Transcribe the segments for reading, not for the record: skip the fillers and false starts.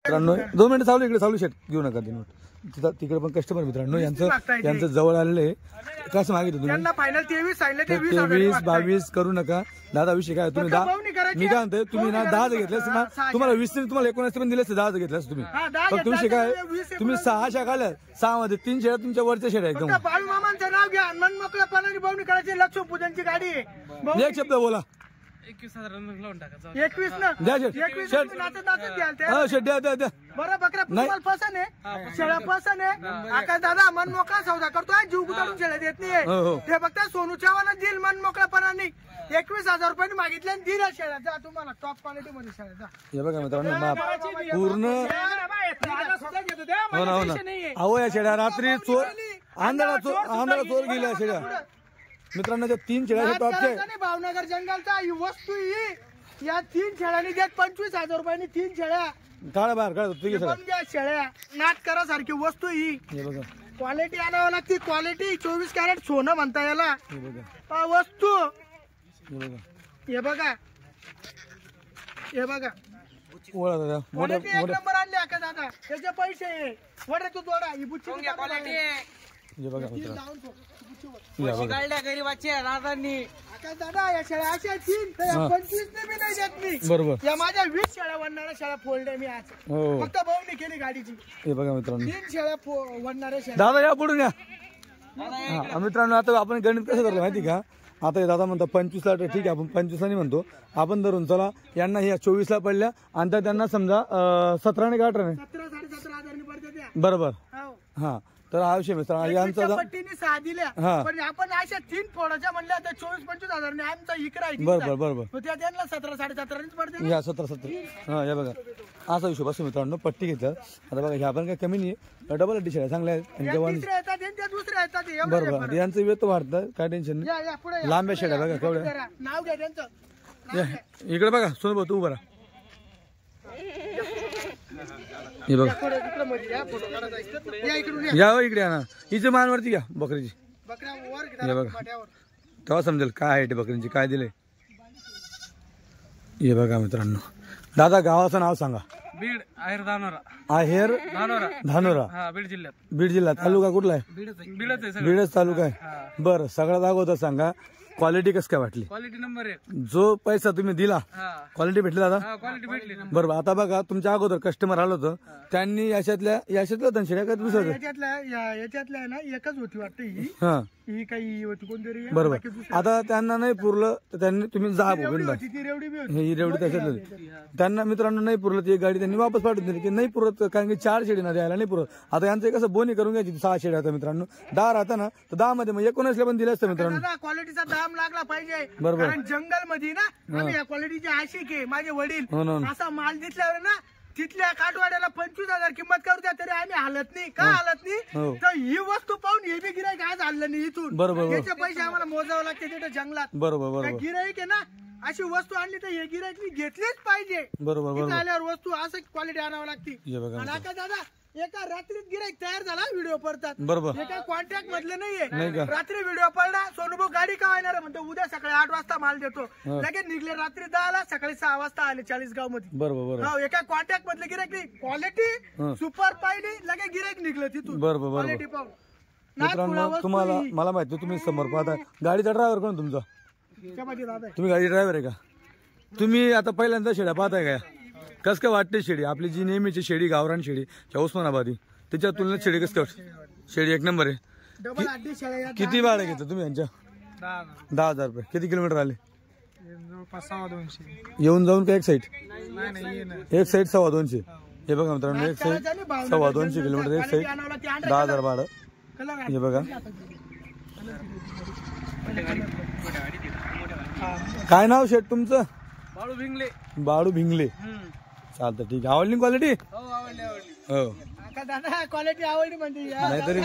मित्रांनो 2 मिनिटं चालू इकडे चालू शेट घेऊ नका ते नोट तिकडे पण कस्टमर मित्रांनो यांचं जवळ आलेलं आहे कसं मागितलं तुम्ही फायनल 23 22 करू नका दादा विषय काय तुम्ही मी काय म्हणतोय तुम्ही ना 10 घेतलेस ना तुम्हाला 20 तुम्हाला 19 पण दिलेस 10 घेतलेस तुम्ही फक्त विषय काय तुम्ही 6 शाखाल्या 6 मध्ये 3 शेड्या तुमच्या वरच्या शेड्या एकदम बाळू मामांचं नाव घ्या मन मोकळ्यापणाने बावणी करायची लक्ष्मी पूजनची गाडी आहे एक शब्द बोला 21,000 लावून टाका 21 ना द्या शेट द्या बरं बकरा तुम्हाला पसंत आहे शेळ्या पसंत आहे आकाश दादा मन मोकळा सौदा करतोय जीव गुताडून शेळ्या देत नाही ते फक्त सोनू चव्हाण देईल मन मोकळ्यापणाने 21,000 रुपये मागितले आणि दिला शेळ्या जा तुम्हाला टॉप क्वालिटी मध्ये शेळ्या जा हे बघा मित्रांनो पूर्ण हो ना अहो या शेळ्या रात्री चोर आंधळा चोर गेल्या शेळ्या मित्रांनो त्या 3 शेळ्या टॉपचे भावनगर जंगलचा ही वस्तू ही या 3 शेळ्यांनी देत 25,000 रुपयांनी 3 शेळ्या काढा बाहेर काढा शेळ्या नाट करा सारखी वस्तू ही क्वालिटी आणावं लागते क्वालिटी 24 कॅरेट सोनं म्हणता याला वस्तू हे बघा क्वालिटी एक नंबर आणली आका दादा त्याचे पैसे वडे तू थोडा ही बुच्ची क्वालिटी हे बघा बरोबर या माझ्या 20 शेळ्या वडणाऱ्या शेळ्या फोडल्या मी आज फक्त भाऊनी केली गाडीची हे बघा मित्रांनो 3 शेळ्या वडणाऱ्या शेळ्या दादा या पुढून या मित्रांनो आता आपण गणित कसं करतो माहिती का आता दादा म्हणतो 25 ला ठीक आहे आपण 25 ला म्हणतो आपण धरून चला यांना ह्या 24 ला पडल्या आणि त्यांना समजा 17 ने का 18 ने 17,500 पडते बरोबर हा तर हा विषय मित्र यांचा पट्टीने 6 दिल्या पण आपण अशा 3 फोडाच्या म्हणल्या तर 24-25 हजार ने आमचा इकडा आहे बरोबर त्या त्यांना 17-17.5 ने पडते या 17 हा या बघा असा विषय बस मित्रांनो पट्टी घेतलं आता बघा ह्या पण काही कमी नाही डबल टी शर्ट चांगल्या आहेत बरोबर यांचं वेळ वाढतं काय टेन्शन नाही लांब्या शेड्या बघा केवढ्या नाव घ्या त्यांचं इकडे बघा सोन भाऊ तू बरा हे बघा या इकडे ना हिच्या मानवरती घ्या बकरीची हे बघा तेव्हा समजेल काय आहे बकरीची काय दिले हे बघा मित्रांनो दादा गावाचं नाव सांगा बीड आहेर धानोरा बीड जिल्हा तालुका कुठला आहे बीडच तालुका आहे बरं सगळ्यात अगोदर सांगा क्वालिटी कसं काय वाटली क्वालिटी नंबर 1 जो पैसा तुम्ही दिला क्वालिटी भेटली दादा क्वालिटी भेटली बरोबर आता बघा तुमच्या अगोदर कस्टमर आलं होतं त्यांनी याच्यातल्या धनशिड्या काय दुसरं याच्यातल्या ना एकच होती वाटतं ही काही होती कोणतरी बरोबर आता त्यांना नाही पुरलं तर त्यांनी तुम्ही जा ही रेवडी त्याच्यातली त्यांना मित्रांनो नाही पुरलं ती गाडी त्यांनी वापस पाठवून दिली की नाही पुरत कारण की 4 शेडी ना द्यायला नाही पुरत आता यांचं कसं बोनी करून घ्यायची 6 शेडी आता मित्रांनो 10 राहता ना तर 10 मध्ये मग 19 पण दिलं असतं मित्रांनो क्वालिटीचा दाम लागला पाहिजे बरोबर कारण जंगल मध्ये ना आम्ही या क्वालिटीचे आशिक आहे माझे वडील असा माल दिसल्यावर ना तिथल्या काठवाड्याला 25,000 किंमत करू द्या तरी आम्ही हालत नाही का हालत नाही तर ही वस्तू पाहून हे बी गिराईक आज हल्लं नाही इथून बरोबर याचे पैसे आम्हाला मोजावं लागते तिथे जंगलात बरोबर गिराईक आहे ना अशी वस्तू आणली तर हे गिराईक घेतलीच पाहिजे बरोबर आल्यावर वस्तू असं क्वालिटी आणावं लागते दादा एका रात्रीत गिराईक तयार झाला व्हिडिओ पडतात बरोबर एका कॉन्टॅक्ट मधलं नाहीये रात्री व्हिडिओ पडला सोनूभाऊ गाडी का येणार म्हणतो उद्या सकाळी 8 वाजता माल देतो लगेच निघले रात्री 10 ला सकाळी 6 वाजता आले 40गाव मध्ये बरोबर एका कॉन्टॅक्ट मधलं गिराईक नाही क्वालिटी सुपर पाहिली लगेच गिराईक निघलं तिथून बरोबर क्वालिटी पाहून मित्रांनो तुम्हाला मला माहिती तुम्ही समोर पाहता गाडीचा ड्रायव्हर कोण तुमचा तुम्ही गाडी ड्रायव्हर आहे का तुम्ही आता पहिल्यांदा शेड्या पाहताय का कस काय वाटते शेडी आपली जी नेहमीची शेडी गावरान शेडी उस्मानाबादी त्याच्या तुलनेत शेडी कस काय शेडी एक नंबर आहे किती भाडं घेतलं तुम्ही यांच्या 10,000 रुपये किती किलोमीटर आले येऊन जाऊन का एक साईड 250 हे बघा मित्रांनो एक साईड 250 किलोमीटर एक साईड 10,000 भाडं हे बघा काय नाव शेट तुमचं बाळू भिंगले चालतं ठीक आहे आवडली क्वालिटी हो दादा क्वालिटी आवडली म्हणजे नाहीतरी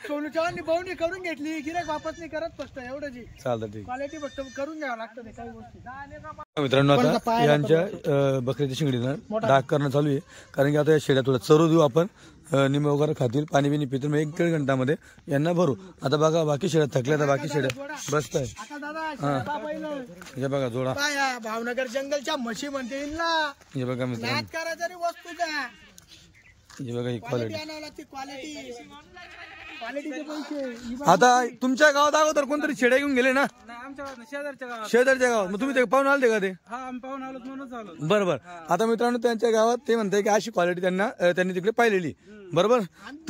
सोनू चव्हाण भाऊनी करून घेतली गिराईक वापस नाही करत फक्त एवढं जी चालतं ठीक क्वालिटी फक्त करून घ्यावं लागतं काही गोष्टी मित्रांनो आता यांच्या बकरीच्या शिंगडीनं डाग करणं चालू आहे कारण की आता या शेड्या थोडं चरू देऊ आपण निम वगैरे खातील पाणी बिनी पितील मग 1-1.5 घंटामध्ये यांना भरू आता बघा बाकी शेड्या थकल्या तर बाकी शेड्या बसत आहे हे बघा जोडा भावनगर जंगलच्या म्हशी म्हणते हे बघा मित्रांनो करायचा वस्तूचा हे बघा ही क्वालिटी. आणावं लागते क्वालिटीचे पैसे. आता तुमच्या गावात अगोदर कोणतरी शेड्या घेऊन गेले ना आमच्या शेजारच्या गावात. शेजारच्या गावात, मग तुम्ही ते पाहून आले का ते? हा आम्ही पाहून आलो म्हणूनच आलो. बरोबर. आता मित्रांनो त्यांच्या गावात ते म्हणताय की अशी क्वालिटी त्यांनी तिकडे पाहिलेली. बरोबर.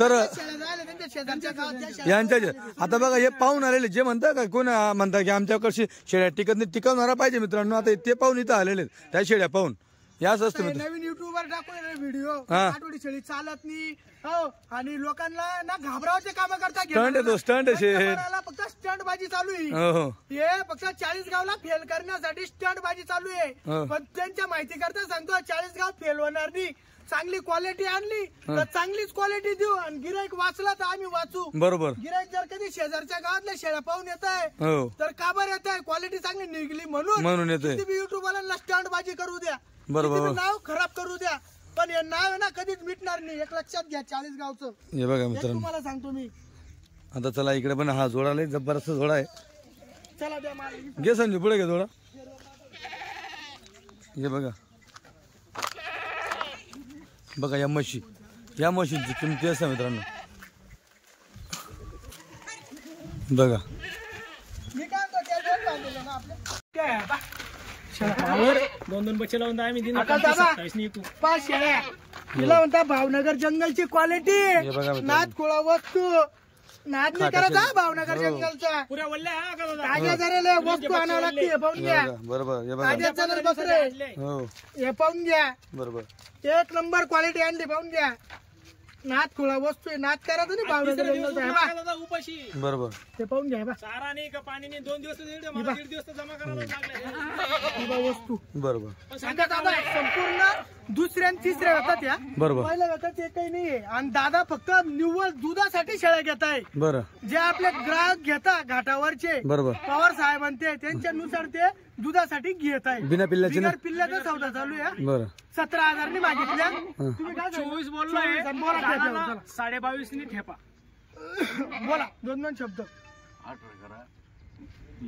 तर त्यांच्या शेजारच्या गावात यांच्या आता बघा हे पाहून आलेले जे म्हणतात का कोण म्हणतात की आमच्याकडची शेळ्या टिकत नाही, टिकवणारा पाहिजे मित्रांनो. आता ते पाहून इथं आलेले त्या शेळ्या पाहून याच असतं मित्र. नवीन युट्यूबवर टाकून व्हिडिओ हा. आठवडी शेळी चालत नाही हो, आणि लोकांना ना घाबरावचे काम करता. स्टंट येतो, स्टंट फक्त स्टंट बाजी चालू आहे. हो हे फक्त 40 गावला फेल करण्यासाठी स्टंट बाजी चालू आहे. हो. पण त्यांच्या माहिती करता सांगतो 40 गाव फेल होणार नाही. चांगली क्वालिटी आणली तर चांगलीच क्वालिटी देऊ, आणि गिराईक वाचला तर आम्ही वाचू. बरोबर. गिराईक जर कधी शेजारच्या गावातल्या शेळ्या पाहून येत आहे हो तर का बरं येत आहे? क्वालिटी चांगली निघली म्हणून म्हणून येतोय. युट्यूबवाल्यांना स्टंट बाजी करू द्या, बरोबर. किती बी नाव खराब करू द्या, पण हे नाव आहे ना कधीच मिटणार नाही. एक लक्षात घ्या 40 गावचं. हे बघा हे मित्रांनो. तुम्हाला सांगतो मी. आता चला इकडे पण हा जोडा लय जबरदस्त जोडा आहे. चला द्या मला. घे संजू पुढे घे जोडा. हे बघा बघा या म्हशींची किंमती असते मित्रांनो. बघा मी काय म्हणतो, त्या दोन बांधलेलं ना आपल्या. काय बा? दोन बच्चे लावून आम्ही दिना आता दादा 5 शेळ्या तिला म्हणता भावनगर जंगलची क्वालिटी. बघा मित्रांनो. नादखोळा वस्तू नाद नाही करायचा भावनगर जंगलचा. पुऱ्या वल्ल्या हा का दादा? ताज्या जरा वस्तू आणावं लागते. हे पाहून घ्या. बघा, बरोबर. हे बघा ताज्या जरा बकरे हो हे पाहून घ्या. बरोबर. एक नंबर क्वालिटी आणली पाहून घ्या. नादखोळा वस्तू आहे. नाद करायचं नाही भावनगर जंगलचा. हे बा, दादा उपाशी बरोबर. ते पाहून घ्या. हे बा, चारा नाही का पाणी नाही. 2 दिवस मला 1.5 दिवस जमा करायला लागले. ही बा वस्तू. बरोबर. सांगा दादा संपूर्ण दुसऱ्या आणि तिसऱ्या होतात या. बरोबर. पहिल्या होतात ते काही नाहीये. आणि दादा फक्त निव्वळ दुधासाठी शेळ्या घेत आहे. बरं. जे आपले ग्राहक घेता घाटावरचे बरोबर. पवार साहेबांते त्यांच्यानुसार ते दुधासाठी घेत आहे. बिना पिल्ल्याची ना? बिगर पिल्ल्याचा सौदा चालू आहे. बरं. 17,000 नि मागितल्या. तुम्ही काय 24 बोललोय. 22.5 नि ठेपा. बोला 2 शब्द.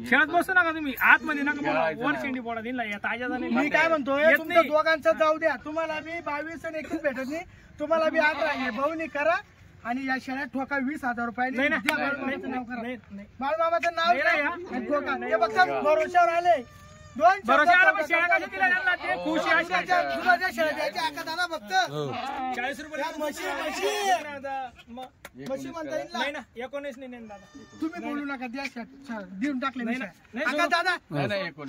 खेळत बसतो नका तुम्ही आतमध्ये नका बोला. वर शेंडी बोडा दिला या ताज्या जाणे. मी काय म्हणतोय येत तुमच्या नाही. दोघांचं जाऊ द्या. तुम्हाला बी 22 आणि 21 भेटत नाही. तुम्हाला बी 18 आहे. भाऊनी करा आणि या शेळ्या ठोका 20,000 रुपये. नाही ना. बाळूमामाचं नाव करा. नाही, नाही. बाळूमामाचं नाव नाही, घ्या नाही. आणि ठोका. ते फक्त भरोश्यावर आले. 2 शब्द भरोश्यावर चौदा शेळ्या कशा दिल्या त्यांना? ते खुश आहे अशा. दुधाच्या शेळ्या द्यायच्या. आका दादा फक्त 40 रुपये. या म्हशी मग म्हशी म्हणता येईल ना? नाही ना 19 नाही दादा. तुम्ही बोलू नका. द्या देऊन टाकले नाही, म्हशी. नाही, आका दादा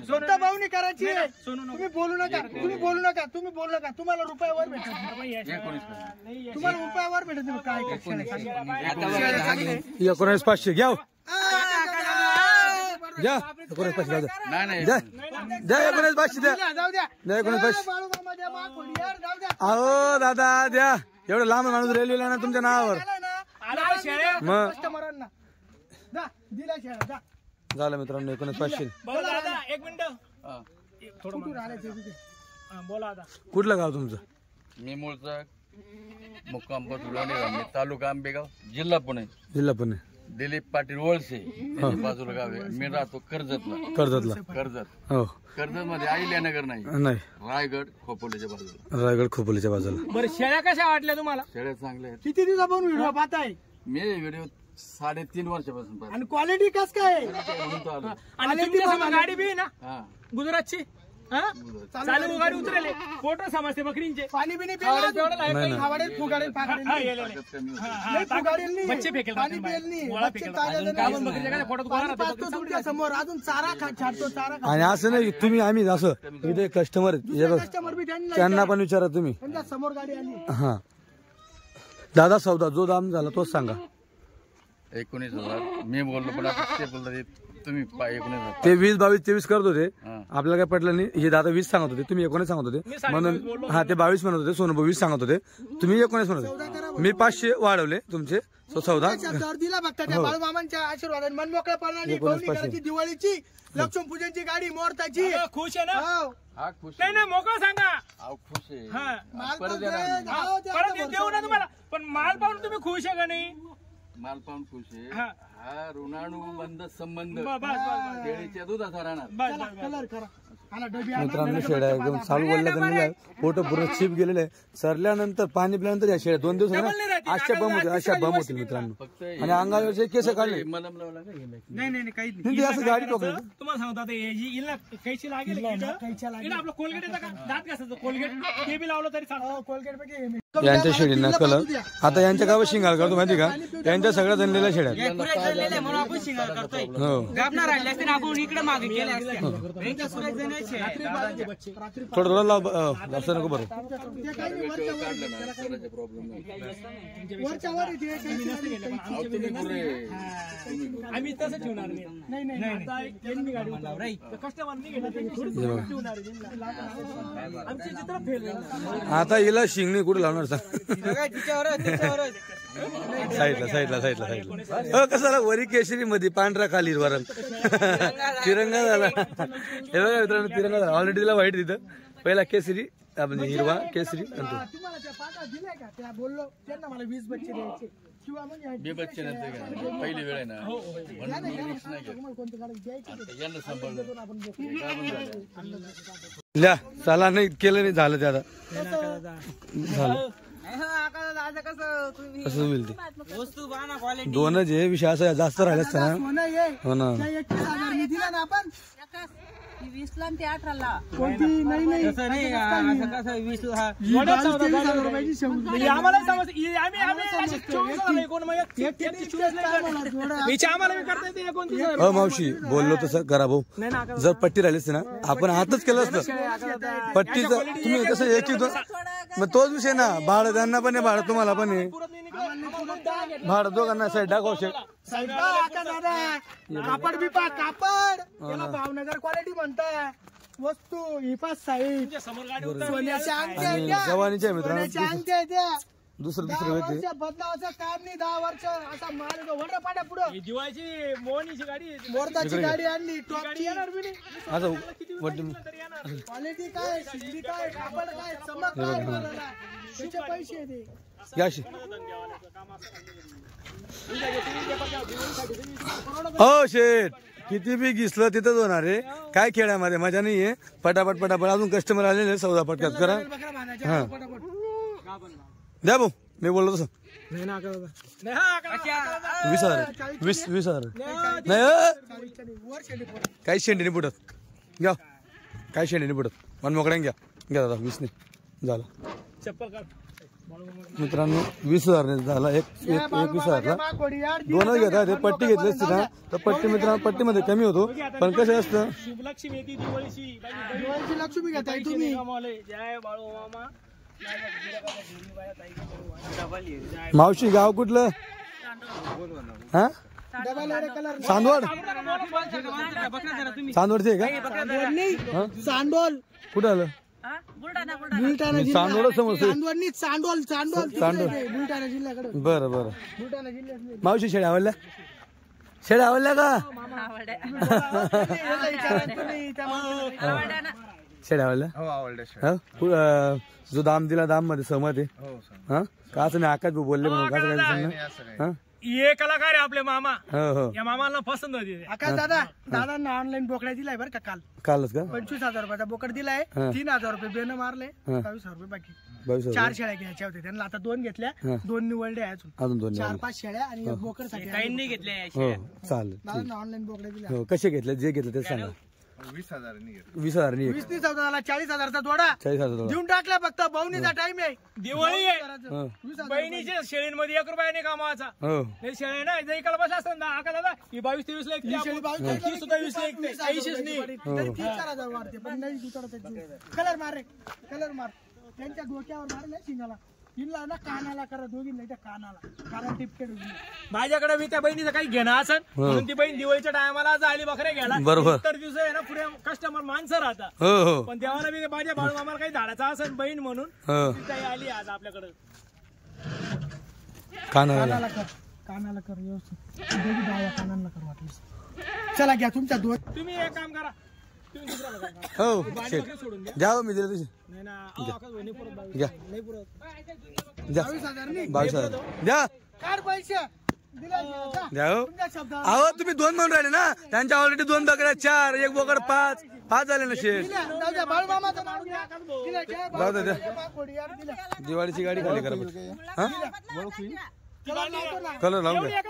स्वतः भाऊनी करायची आहे. सोनू नको. तुम्ही बोलू नका. तुम्ही बोलू नका. तुम्ही बोलू नका. तुम्हाला रुपयावर भेटत नाही. नाही तुम्हाला रुपयावर भेटत नाही. काय काय शेळ्या चांगल्या आहे. 19,500 घ्या हो. द्या 19,500 द्या. द्या 19,500 द्या. जाऊ द्या. द्या 19,500. बाळूमामा द्या. माखोडी यार, जाऊ द्या. अहो दादा द्या. एवढं लांब माणूस रेल्वेला ना तुमच्या नावावर. झालं ना? आला शेळ्या. मग कस्टमरांना जा. दिला शेळ्या जा. झालं मित्रांनो 19,500. बोला दादा 1 मिनिट. थोडं कुठून आले ते तिथे? बोला आता. कुठलं गाव तुमचं? मी मूळचा मुक्काम पटुलाने तालुका आंबेगाव जिल्हा पुणे. जिल्हा पुणे. दिलीप पाटील वळसे यांच्या बाजूला गाव आहे. मी राहतो कर्जतला. कर्जतला. कर्जत हो मध्ये अहिल्यानगर नाही, नाही रायगड खोपोलीच्या बाजूला. रायगड खोपोलीच्या बाजूला. बरं शेळ्या कशा वाटल्या तुम्हाला? शेळ्या चांगल्या आहेत. किती दिवसापासून व्हिडिओ पाहताय मी व्हिडिओ 3.5 वर्षापासून पाहतो. आणि क्वालिटी कस काय? म्हणून तो आलो. आणि तुमच्या समोर गाडी बी आहे ना हा गुजरातची? हा चालू गाडी उतरले. फोटो समजते बकरींचे. पाणी बिनी नाही. खावाडेल फुगाडेल फागाडेल हा, नाही. ये, ये, ये. कमी होतं. नाही, फुगाडेल नाही. बच्चे फेकेल पाणी रात्री पिएल बाहेर. नाही. गोळा बच्चे फेकेल. ताज्या अजून नाही. काय बकरीच्या काय फोटो पाणी पाजतो तुमच्या समोर. अजून चारा छाडतो चारा आणि असं नाही तुम्ही आम्ही असं इथे कस्टमर कस्टमर बी त्यांना पण विचारा तुम्ही. त्यांच्या समोर गाडी आली. हा दादा सौदा जो दाम झाला तोच सांगा. 19,000 मी बोललो पण आता ते बोलतात तुम्ही 19,000. ते 20, 22, 23 करत होते. हा. आपल्याला काय पटलं नाही. हे दादा 20 सांगत होते, तुम्ही 19 सांगत होते. म्हणून हा ते 22 म्हणत होते. सोनू 22 सांगत होते, तुम्ही 19 म्हणत होते. मी 500 वाढवले तुमचे सौदा. शब्दावर दिला बघता त्या बाळूमामांच्या आशीर्वादाने मनमोकळ्या पाण्याने करायची दिवाळीची लक्ष्मीपूजनची गाडी मोरताची. खुश आहे ना? हो. हा खुश नाही नाही मोकळं सांगा. अहो खुश आहे. हा माल परत पण येणार दे, नाही. जाओ, ते परत आता देऊ ना तुम्हाला. पण माल पाहून तुम्ही खुश आहे का नाही? माल पाहून खुश आहे. हा हा ऋणानुबंध संबंध बस बस बस शेळीच्या दुधाचा राहणार. बस बस कलर करा आला डबी मित्रांनो शेळ्या एकदम चालू बोलल्या फोटो पूर्ण चिप गेलेले आहे. सरल्यानंतर पाणी पिल्यानंतर या शेळ्या 2 दिवस अशा बम होतील अशा बम होतील मित्रांनो. फक्त आणि अंगावरचे केस काढले मलम लावला का हे नाही. नाही नाही काहीच नाही असं गाडी ठोकायचं. तुम्हाला सांगतो आता हिला कैची लागेल इकडं आपलं कोलगेट येतं का दात घासायचं कोलगेट ते बी लावलं तरी चालतं. कोलगेट पैकी यांच्या शेळींना कलर आता यांच्या गावात शिंगार करतो माहिती का त्यांच्या सगळ्या जनलेल्या शेळ्या म्हणून आपण शिंगार करतोय. हो गाबना राहिले असते आपण इकडे मागे केले असते. थोडं थोडं लाव जास्त नको बरं. वरच्या वर येते आम्ही तसं ठेवणार नाही. नाही आता यांनी गाडी उतरवली. कस्टमर नाही घेणार त्यांनी थोडी ठेवणार आहे. आमची चित्र फेल झाली. आता हिला शिंगणी कुठे लावणार सांग. तिच्यावर साईडला साईडला साईडला साईडला कसा वरी केशरी मध्ये पांढरा खाली वरण तिरंगा झाला. हे बघा मित्रांनो तिरंगा झाला. ऑलरेडी तिला व्हाईट तिथं पहिला केसरी म्हणजे हिरवा केसरी आणि तुम्हाला त्या पाका दिल्या का त्या बोललो त्यांना मला 20 बच्चे द्यायचे किंवा म्हणजे बे बच्चे नंतर घ्या. पहिली वेळ आहे ना म्हणून मी रिक्स नाही घेत. तुम्हाला कोणतं गाडी द्यायची आता यांना सांभाळलं आपण ल्या चला नाही केलं नाही झालं ते आता झालं कसं तुम्ही कसं होईल ते वस्तू बाना क्वालिटी दोनच हे विषय असं जास्त राहिले असतं ना. सोनं ये हो ना 21,000 मी दिला ना आपण 20ला आणि ते 18ला कोणती नाही नाही असं नाही असं कसं 20 हा 23,000 रुपयाची शेवटी आम्हाला समज आम्ही अशी 24,000 कोण मग हिच्या आम्हाला बी करता येते 29,000. हो मावशी बोललो तसं करा भाऊ. जर पट्टी राहिली असते ना आपण आताच केलं असतं. पट्टीचं तुम्ही कसं एक दोन मग तोच विषय ना. भाडं त्यांना पण आहे भाडं तुम्हाला पण आहे. भाडं दोघांना साईड दाखव साहेब आका दादा कापड बिपा कापड त्याला भावनगर क्वालिटी म्हणताय. वस्तू ही पाच साईड समोर गाडी सोन्याच्या अंगठ्या आणि आहेत त्या. जवानीच्या मित्रांनो सोन्याच्या अंगठ्या आहेत त्या. दुसरं 10 होते वर्ष बदलावाचं काम नाही 10 वर्ष असा माल वडा पाड्या पुढं ही दिवाळीची मोहनीची गाडी मोरदाची गाडी आणली गाडी टॉपची येणार बी नाही. आता किती वरती तरी येणार. क्वालिटी काय शिल्ली काय कापड काय चमक काय बोलायला. त्याचे पैसे दे या अशी हो शेठ किती बी घिसलं तिथंच होणार आहे. काय खेळामध्ये मजा नाहीये. पटापट पटापट अजून कस्टमर आलेले सौदा पटक्यात करा. बकरा बांधायचे हा पटापट. द्या भाऊ मी बोललो तसं नाही हा का? 20,000 20,000 नाही वर शेंडी पड. काही शेंडीने पुटत घ्या काही शेंडीने पुटत मन मोकड्या घ्या घ्या दादा 20 नाही झालं. चप्पल काढ. मित्रांनो 20,000 नाही झाला. 21,000ला मागवडी यार दोनच घेता ते पट्टी घेतली असती ना तर पट्टी मित्रांनो पट्टीमध्ये कमी होतो. पण कसं असतं शुभलक्ष्मी येते दिवाळीची दिवाळीची लक्ष्मी घेताय तुम्ही. जय बाळू मामा. मावशी गाव कुठलं हा डबल एड कलर चांदवड चांदवडचे आहे का हा? चांदोल कुठं आलं बुलढाणा बुलढाणा जिल्हा चांदवड समजते. चांदवडनी चांदोल चांदोल बुलढाणा जिल्ह्याकडे बरं बरं बुलढाणा जिल्ह्यात मावशी शेळ्या आवडल्या शेळ्या आवडल्या का शेळ्या आवडल्या हो आवडल्या हा? जो दाम दिला दाम मध्ये सहमत आहे हा का असं नाही आकाश भाऊ बोलले म्हणून कसं काय दिसेल ना. ये कलाकार आहे आपले मामा. हो हो या मामाला पसंत होती. आकाश दादांना ऑनलाईन बोकड्या दिलाय बरं का काल कालच का 25,000 रुपयाचा बोकड दिलाय. 3,000 रुपये बेन मारले 22,000 रुपये बाकी. 22,000 4 शेळ्या घ्यायच्या होत्या त्यांना आता 2 घेतल्या 2 निवडल्या अजून अजून 2 4-5 शेळ्या आणि एक बोकड साठी काहींनी घेतले हो चालेल दादांना ऑनलाईन बोकड्या दिल्या. हो कसे घेतले जे घेतले ते सांगा. 20,000 20,000 नाही 20 नाही 14,000 40,000चा जोडा 40,000 देऊन टाकला. फक्त बहुनीचा टाइम आहे. दिवाळी आहे. हो 20,000 बहिणीच्या शेळींमध्ये 1 रुपया नाही कामाचा. हो हे शेळी ना जर इकडे बसला असतात ना आका दादा ही 22-23 ला ही शेळी 22 ती सुद्धा 20 ला ऐकते. काहीच नाही. तरी 3-4,000 वाढते पण नाही उतरत. कलर मार रे कलर मार. त्यांच्या डोक्यावर मारले शिंगाला हिला ना कानाला करा दोघींना त्या कानाला कारण टिपकेड होईल. माझ्याकडे मी त्या बहिणीचं काही घेणं असेल म्हणून ती बहीण दिवाळीच्या टायमाला आज आली बकऱ्या घ्यायला. बरोबर. इतर दिवस आहे ना पुढे कस्टमर माणसं राहतात. हो हो पण तेव्हा मी माझ्या बाळू मामाला काही धाडाचा असेल बहीण म्हणून हो ती काही आली आज आपल्याकडे. कानाला कानाला कर व्यवस्थित दोघी डाव्या कानाला कर वाटलं. चला घ्या तुमच्या दोन. तुम्ही एक काम करा तुम्ही दुसऱ्याला काय करा. हो बाळी शेट बकरी सोडून द्या. द्या हो, मी दिले तसे नाही ना आकाश भाऊ, नाही पुरत बाळू. घ्या नाही पुरत. द्या 22,000 नाही 22,000 द्या काढ पैसे द्या हो. अहो तुम्ही 2 म्हणून राहिले ना, त्यांच्या ऑलरेडी 2 बकऱ्या 4, 1 बोकड 5 झाले ना शेठ. जाऊ द्या. दिवाळीची गाडी खाली करा. हा कलर लावून घ्या.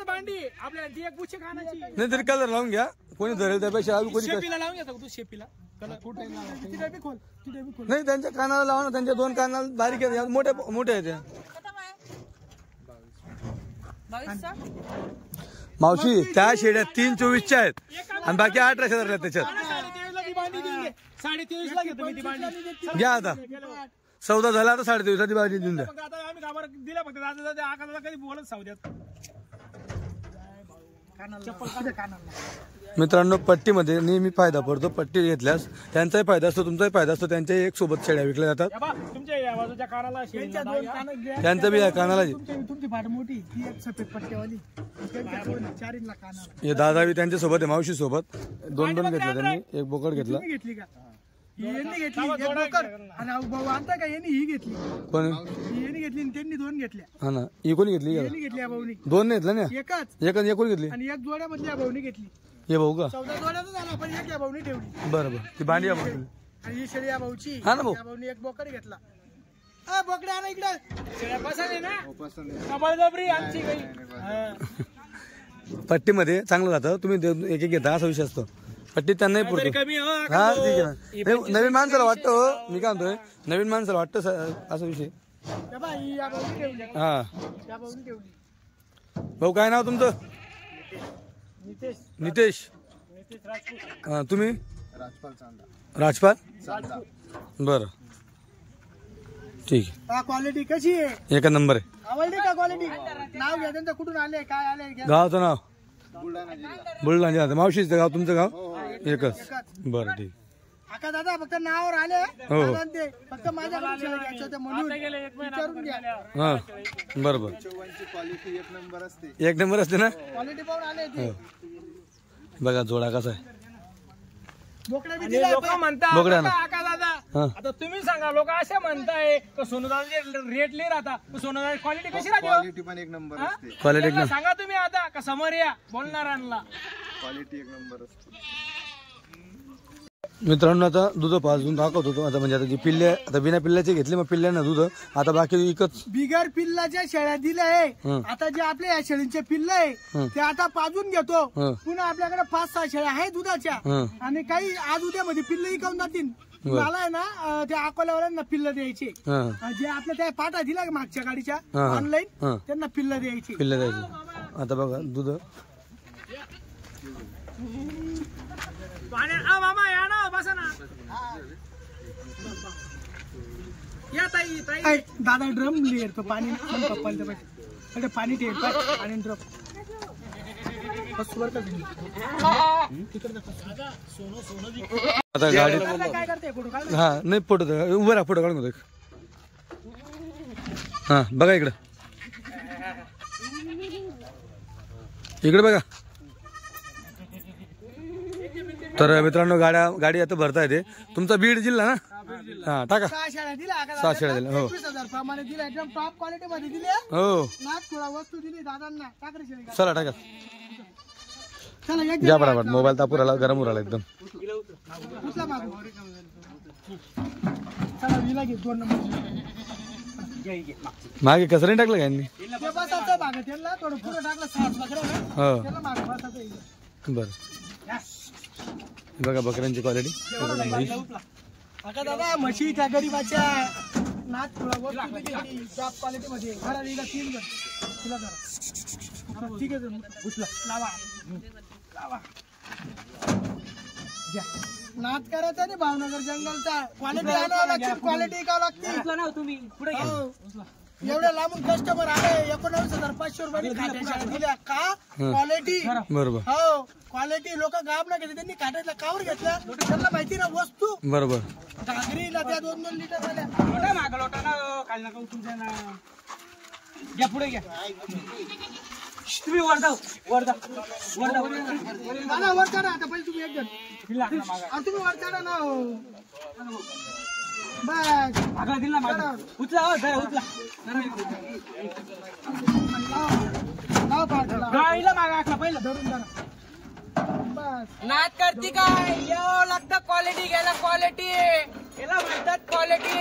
नाही तरी कलर लावून घ्या. कोणी धरेल त्यापेक्षा अजून कोणी नाही. त्यांच्या कानाला लावा ना. त्यांच्या 2 कानाला बारीक आहेत, मोठे आहेत. मावशी त्या शेड्या 324च्या आहेत आणि बाकी 1800 धरल्या त्याच्यात. 23.5 घेतो मी ती भांडी. घ्या आता. सौदा झाला आता 23.5 ची भाजी देऊन द्या. आता आम्ही गावाला दिल्या फक्त आकाशाला कधी बोलत सावध्यात. मित्रांनो पट्टीमध्ये नेहमी फायदा पडतो. पट्टी घेतल्यास त्यांचाही फायदा असतो, तुमचाही फायदा असतो. त्यांच्याही एक सोबत शेळ्या विकल्या जातात. तुमच्या या बाजूच्या कानाला त्यांचं बी या कानाला तुमची फाट मोठी ती एक सफेद पट्ट्यावाली 4 इंचला कानाला. हे दादा बी त्यांच्या सोबत आहे, मावशी सोबत 2 घेतला त्यांनी. एक बोकड घेतला. घेतली का यांनी घेतली एक बोकड आणि भाऊ आणता का यांनी ही घेतली. कोण यांनी घेतली आणि त्यांनी 2 घेतल्या. हा ना. ही कोणी घेतली? यांनी घेतली या भाऊनी 2 नाही घेतला ना. एकच कोणी घेतली? आणि एक जोड्यामधली या भाऊनी घेतली. हे भाऊ का? 14 जोड्याचं झालं पण एक या भाऊनी ठेवली. बरं ती भांडी या भाऊ. आणि ही शेळी या भाऊची. हा ना भाऊ. या भाऊनी एक बोकड घेतला. बोकडे आणा इकडे. पसंत आहे ना. बळजबरी आमची काही. पट्टीमध्ये चांगलं राहतं. तुम्ही एक घेता असा विषय असतो. पट्टी त्यांनाही पुरतो. कमी हो. हा ठीक आहे ना. नवीन माणसाला वाटतं हो. मी काय म्हणतोय नवीन माणसाला वाटतं असा विषय. हा भाऊ काय नाव तुमचं? नितेश. तुम्ही? राजपाल. बरं ठीक आहे. क्वालिटी कशी आहे? 1 नंबर आहे. आवडली का क्वालिटी? नाव घ्या त्यांचं. कुठून आले काय आले? गावाचं नाव? बुलढाणा जिल्हा. मावशीचं गाव तुमचं गाव? एकच. बरं ठीक. काका दादा फक्त नावावर आले. हो ते फक्त माझ्याकडे घ्यायचं होतं म्हणून विचारून घ्या. हा बरोबर. क्वालिटी 1 नंबर असते. 1 नंबर असते ना. क्वालिटी पाहून आले ते. बघा जोडा कसा आहे. बोकडा बी लोक म्हणतात बोकड्या ना. काका दादा आता तुम्ही सांगा. लोक असे म्हणताय सोनूदाचे रेट लई राहता. सोनूदाची क्वालिटी कशी राहते? क्वालिटी पण 1 नंबर असते. क्वालिटी त्यांना सांगा तुम्ही आता का समोर या बोलणाऱ्यांना. क्वालिटी 1 नंबर असते. मित्रांनो आता दूध पाजून दाखवत होतो. आता म्हणजे आता जी पिल्ले आता बिना पिल्ल्याचे घेतले मग पिल्ल्यांना दूध. आता बाकी एकच बिगर पिल्लाच्या शेळ्या दिल्या आहे. आता जे आपल्या या शेळींचे पिल्ल आहे ते आता पाजून घेतो. पुन्हा आपल्याकडे 5-6 शेळ्या आहेत दुधाच्या आणि काही आज उद्या मध्ये पिल्ल इकावून जातील. मला आहे ना त्या अकोल्यावाल्यांना पिल्ल द्यायचे. जे आपल्या त्या पाटा दिला मागच्या गाडीच्या ऑनलाईन त्यांना पिल्ल द्यायची. पिल्ले द्यायचे. आता बघा दूध मामा या ना बसा ना. या ताई ताई. दादा ड्रम लिहितो तो पाणी पप्पाला पाणी ठेव आणि ड्रम आता गाडी काय करते फोटो काढ. हा नाही फोटो उभं राहा. फोटो काढून घेतो. हा बघा इकडं. इकडे बघा. तर मित्रांनो गाडी आता भरता येते. तुमचा बीड जिल्हा ना. हा टाका. 6 शेळ्या दिल्या. 6 शेळ्या दिल्या. हो 21,000 प्रमाणे दिल्या. एकदम टॉप क्वालिटी मध्ये दिले. हो नाच थोडा वस्तू दिली दादांना. टाकरे शेळी. चला टाका. चला एक घ्या पटापट. मोबाईल तापूर आला गरम उराला एकदम. उचला मागून. चला विला घे 2 नंबर. मागे कसं टाकलं का यांनी? ते बसायचं मागं त्यांना थोडं पुढे टाकलं 6 बकऱ्या हो त्याला मागं बसायचं. बरं बघा बकऱ्यांची क्वालिटी. आता दादा म्हशी त्या गरीबाच्या नाच थोडा वस्तू दिली टॉप क्वालिटी मध्ये. घरा दिला 3 जण. तिला जरा ठीक आहे. उचला लावा घ्या. नाच करायचा नाही भावनगर जंगलचा. क्वालिटी आणावं लागते. क्वालिटी का लागते. तुम्ही पुढे एवढ्या लांबून कस्टमर आले. 19,500 रुपये खात्याच्या दिल्या का क्वालिटी. बरोबर. हो क्वालिटी. लोक गाब ना घेते. त्यांनी खात्यातला कावर घेतला त्यांना माहिती ना वस्तू. बरोबर. घागरीला त्या 2-2 लिटर झाल्या. लोटा माग लोटा ना काल नका तुमच्या ना. घ्या पुढे घ्या. तुम्ही वर जाऊ. वर जा. दादा वर चढा. आता पहिले तुम्ही एक जण. तुम्ही वर चढा ना. बस मागला दिला मागला. उचला हो जरा उचला. लाव पाठ. धरून धरा. बस नाद करते काय यावं लागतं क्वालिटी घ्यायला क्वालिटी याला म्हणतात क्वालिटी.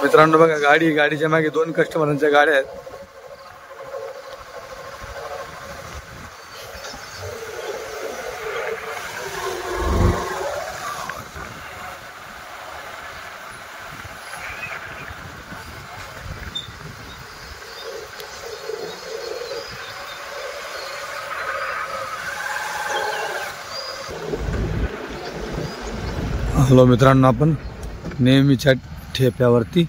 मित्रांनो बघा गाडीच्या मागे 2 कस्टमरांच्या गाड्या आहेत. हॅलो मित्रांनो, आपण नेहमीच्या ठेप्यावरती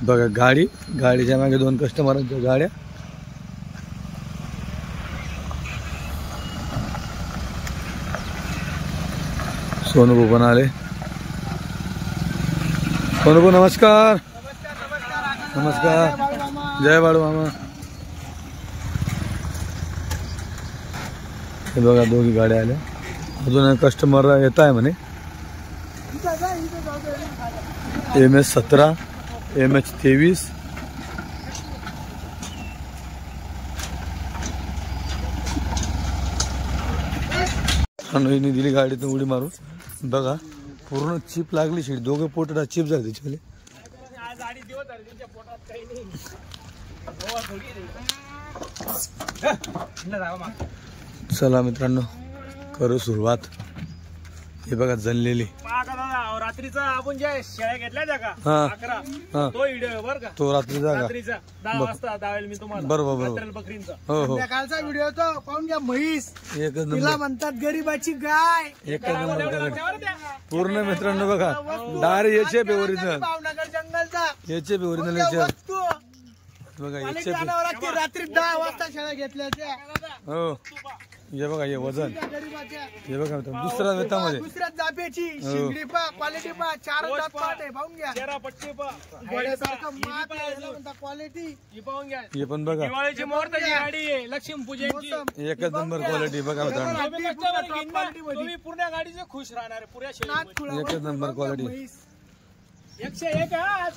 बघा गाडीच्या मागे 2 कस्टमरांच्या गाड्या. सोनू पण आले. सोनू नमस्कार. नमस्कार. जय बाळू मामा. हे बघा 2 गाड्या आल्या. अजून कस्टमर येत आहे म्हणे. MS17 MH23 आणि दिली गाडीतून उडी मारून. बघा पूर्ण चिप लागली शेड. 2 पोटात चिप झाली त्याच्याले. चला मित्रांनो करू सुरुवात. हे बघा जनलेली रात्रीचा आपण ज्या शेळ्या घेतल्या त्या का 11 तो व्हिडिओ बर का. तो रात्रीचा 10 वाजता दावेल मी तुम्हाला. बरोबर बकरींचा. हो हो. कालचा व्हिडिओ तो पाहून घ्या. म्हैस एकच नंबर. तिला म्हणतात गरीबाची गाय. एकच नंबर पूर्ण मित्रांनो बघा. Direct HF original. भावनगर जंगलचा HF ओरिजिनल वस्तू बघा. आणि HF कानावर लागते. रात्री 10 वाजता शेळ्या घेतल्या त्या. हो. हे बघा हे वजन. गरीबाच्या हे बघा मित्रांनो दुसऱ्या वेतामध्ये. दुसऱ्या जापेची शिंगडी पा क्वालिटी पा 4 दात पाट आहे. पाहून घ्या. चेहरा पट्टी पा घोड्यासारखं माप आहे. क्वालिटी ही पाहून घ्या. हे पण बघा दिवाळीची मुहूर्ताची गाडी आहे. लक्ष्मी पूजेची. एकच नंबर क्वालिटी बघा मित्रांनो. तुम्ही पूर्ण गाडीचे खुश राहणार आहे. पुऱ्या शेळी एकच नंबर क्वालिटी. 101 आज.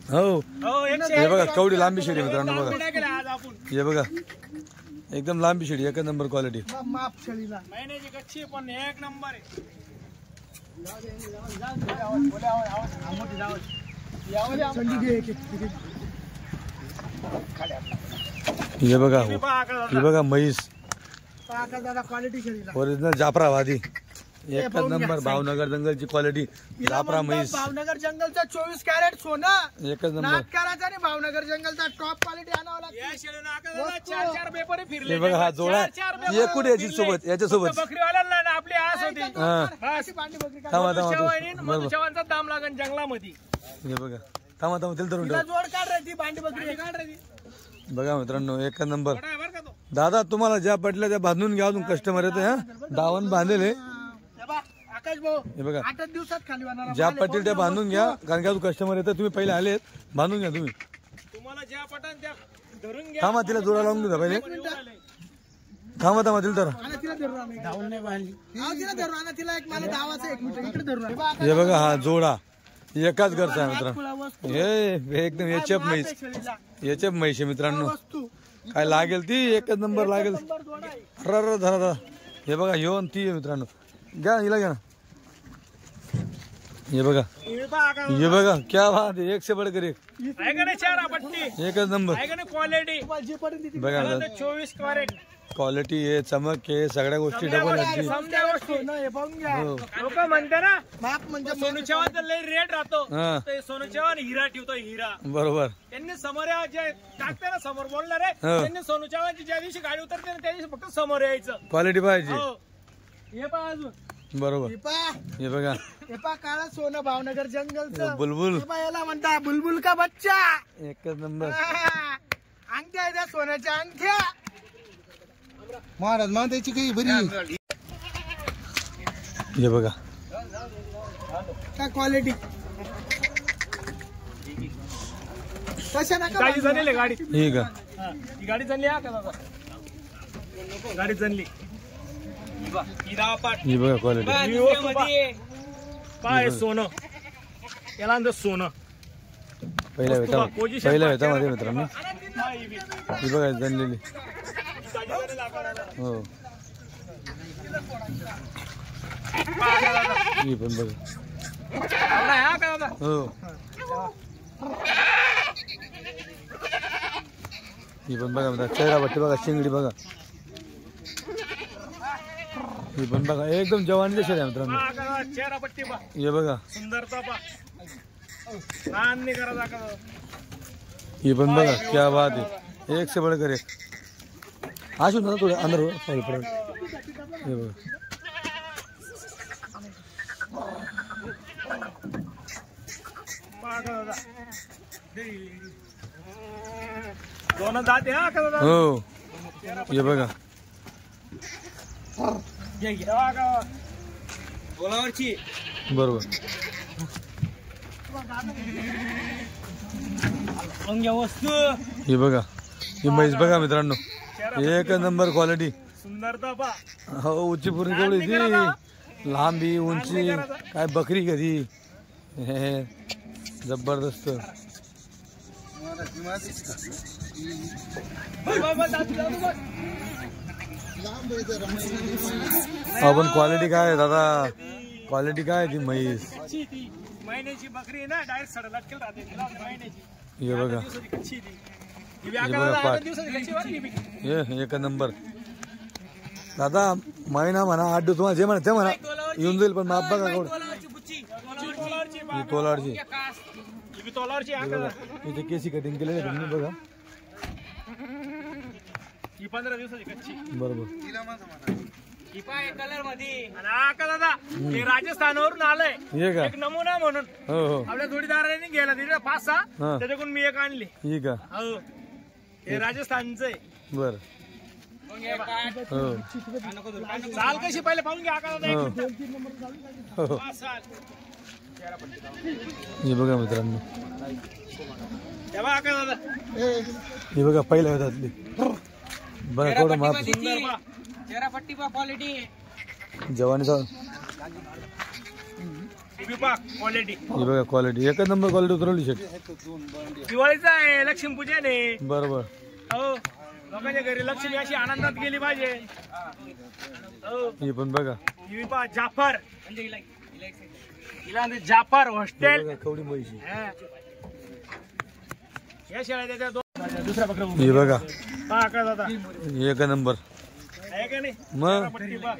हो. हो 101. हे बघा कवडी लांबी शेडी मित्रांनो बघा. काय केलं आज आपण. हे बघा एकदम लांबी शेडी. एकच नंबर क्वालिटी. माप शेळीला महिन्याची कच्ची पण 1 नंबर आहे. हे बघा हे बघा म्हैस दादा क्वालिटी शेळीला. ओरिजिनल जाफराबादी. एकच नंबर भावनगर जंगलची क्वालिटी. जाफरा म्हैस. भावनगर जंगलचा 24 कॅरेट सोनं. एकच नंबर. नाटकाराचा आणि भावनगर जंगलचा टॉप क्वालिटी आणावं लागतं. या शेळीनं आका 4 पेपर फिरले. हे बघा हा जोडा. हे कुठे याची सोबत याच्यासोबत. बकरीवाल्यांना ना आपली आस होती. अशी भांडी बकरी काय. थांबा मधुचवांचा दाम लागन जंगलामध्ये. हे बघा थांबा तिला धरून तिला ठेव. जोड काढ रे ती भांडी बकरी काढ रे ती. बघा मित्रांनो एकच नंबर. बरं का तो. दादा तुम्हाला ज्या पटल्या त्या बांधून घ्या. अजून कस्टमर येते. हा दावण बांधेल. आकाश भाऊ हे बघा 8 दिवसात खाली होणार. ज्या पटेल त्या बांधून घ्या. कारण की अजून कस्टमर येतं. तुम्ही पहिले आलेत बांधून घ्या तुम्ही. तुम्हाला ज्या पटान त्या धरून घ्या. थांबा तिला जोडा लावून द्या पहिले. थांबा तिला तर. आणि तिला धरून आण. धावून नाही बांधली. तिला धरून आण. तिला एक मला धावाचं 1 मिनिट इकडे धरून आण. हे बघा हा जोडा एकाच घरचा आहे मित्रांनो. हे एकदम HF म्हैस. HF म्हैस आहे मित्रांनो. वस्तू काय लागेल ती एकच नंबर लागेल. धरा धरा. हे बघा ह्यो आणि ती आहे मित्रांनो. घ्या हिला घ्या. हे बघा हे बघा क्या बात आहे. 1 से बढ़कर 1. आहे का नाही चेहरा पट्टी. एकच नंबर. आहे का नाही क्वालिटी. जे पर्यंत ती बघा 24 कॅरेट. क्वालिटी आहे चमक आहे सगळ्या गोष्टी डबल आहेत. समजा गोष्टी. सोनं हे पाहून घ्या. लोक म्हणते ना माप म्हणजे सोनू चव्हाणचा लय रेट राहतो. हा ते सोनू चव्हाण हिरा ठेवतो हिरा. बरोबर. त्यांनी समोर जे टाकते ना समोर बोलणार आहे. हो. त्यांनी सोनू चव्हाणची ज्या दिवशी गाडी उतरते ना त्या दिवशी फक्त समोर यायचं. क्वालिटी पाहिजे. हो हे पहा अजून. बरोबर. हे हे बघा पा काळा सोनं भावनगर जंगलचं. बुलबुल. हे पहा याला म्हणता बुलबुल का बच्चा. एकच नंबर. अंगठ्या आहे त्या सोन्याच्या अंगठ्या. महाराज मानतायची काही बरी. हे बघा काय क्वालिटी. तशा नका गाडी चालली आहे गाडी. ही का हा, ही गाडी चालली आहे का दादा? गाडी चालली. ही दहा पाट. ही बघा क्वालिटी ही वस्तू पाय सोनं. याला आणतो सोनं. पहिल्या वेतामध्ये मित्रांनो ही बघा जनलेली हो ही पण बघा हो ही पण बघा मित्रांनो चेहरा पट्टी बघा शिंगडी बघा ही पण बघा एकदम जवानी दिसत आहे मित्रांनो चेहरा पट्टी पा हे बघा सुंदरता पा लहान नाही करा का. ये पण बघा क्या बात है एक से बढ़कर एक आशु ना थोडं अंदर पड हे बघा दोन दात हा का दादा. हो हे बघा बोलावरची बरोबर वस्तू हे बघा ही म्हैस बघा मित्रांनो एक नंबर क्वालिटी सुंदरता पा. हो उंची पूर्ण केवढी ती लांबी उंची काय बकरी कधी जबरदस्त आपण क्वालिटी काय आहे दादा क्वालिटी काय आहे ती म्हैस महिन्याची बकरी ना डायरेक्ट सड लटकेल राहते तिला महिन्याची. हे बघा कच्ची ती. ही हे बघा पाट हे एक नंबर दादा महिना म्हणा 8 दिवस तुम्हाला जे म्हणा ते म्हणा येऊन जाईल पण माप बघा कोण ही तोलाडची इथे केसी कटिंग केलेली आहे तुम्ही बघा ही 15 दिवसाची कच्ची. बरोबर ही पाय कलर मध्ये. हा का दादा हे राजस्थानवरून आलंय हे का एक नमुना म्हणून हो हो आपल्या जोडीदारांनी गेला तिथे 5-6 हा. त्याच्याकडून मी एक आणली. ही का हो हे राजस्थानचं आहे. बर हो चाल कशी पहिले पाहून घ्या का दादा. हो हो 5 साल हे बघा मित्रांनो तेव्हा का दादा हे बघा पहिल्या होतातली बघा थोडं माप चेहरा पट्टी पा क्वालिटी. जवानीचा क्वालिटी हे बघा क्वालिटी एक नंबर क्वालिटी उतरवली शेट दिवाळीचा आहे लक्ष्मी पूजन आहे. बरोबर हो लोकांच्या घरी लक्ष्मी अशी आनंदात गेली पाहिजे. हो हे पण बघा ही पहा जाफर म्हणजे हिला म्हणजे जाफर हॉस्टेल. बघा कवडी म्हैशी या शेळ्या त्याच्या दुसऱ्या बकरा हे बघा हा का दादा एक नंबर आहे का नाही. मग पट्टी पहा.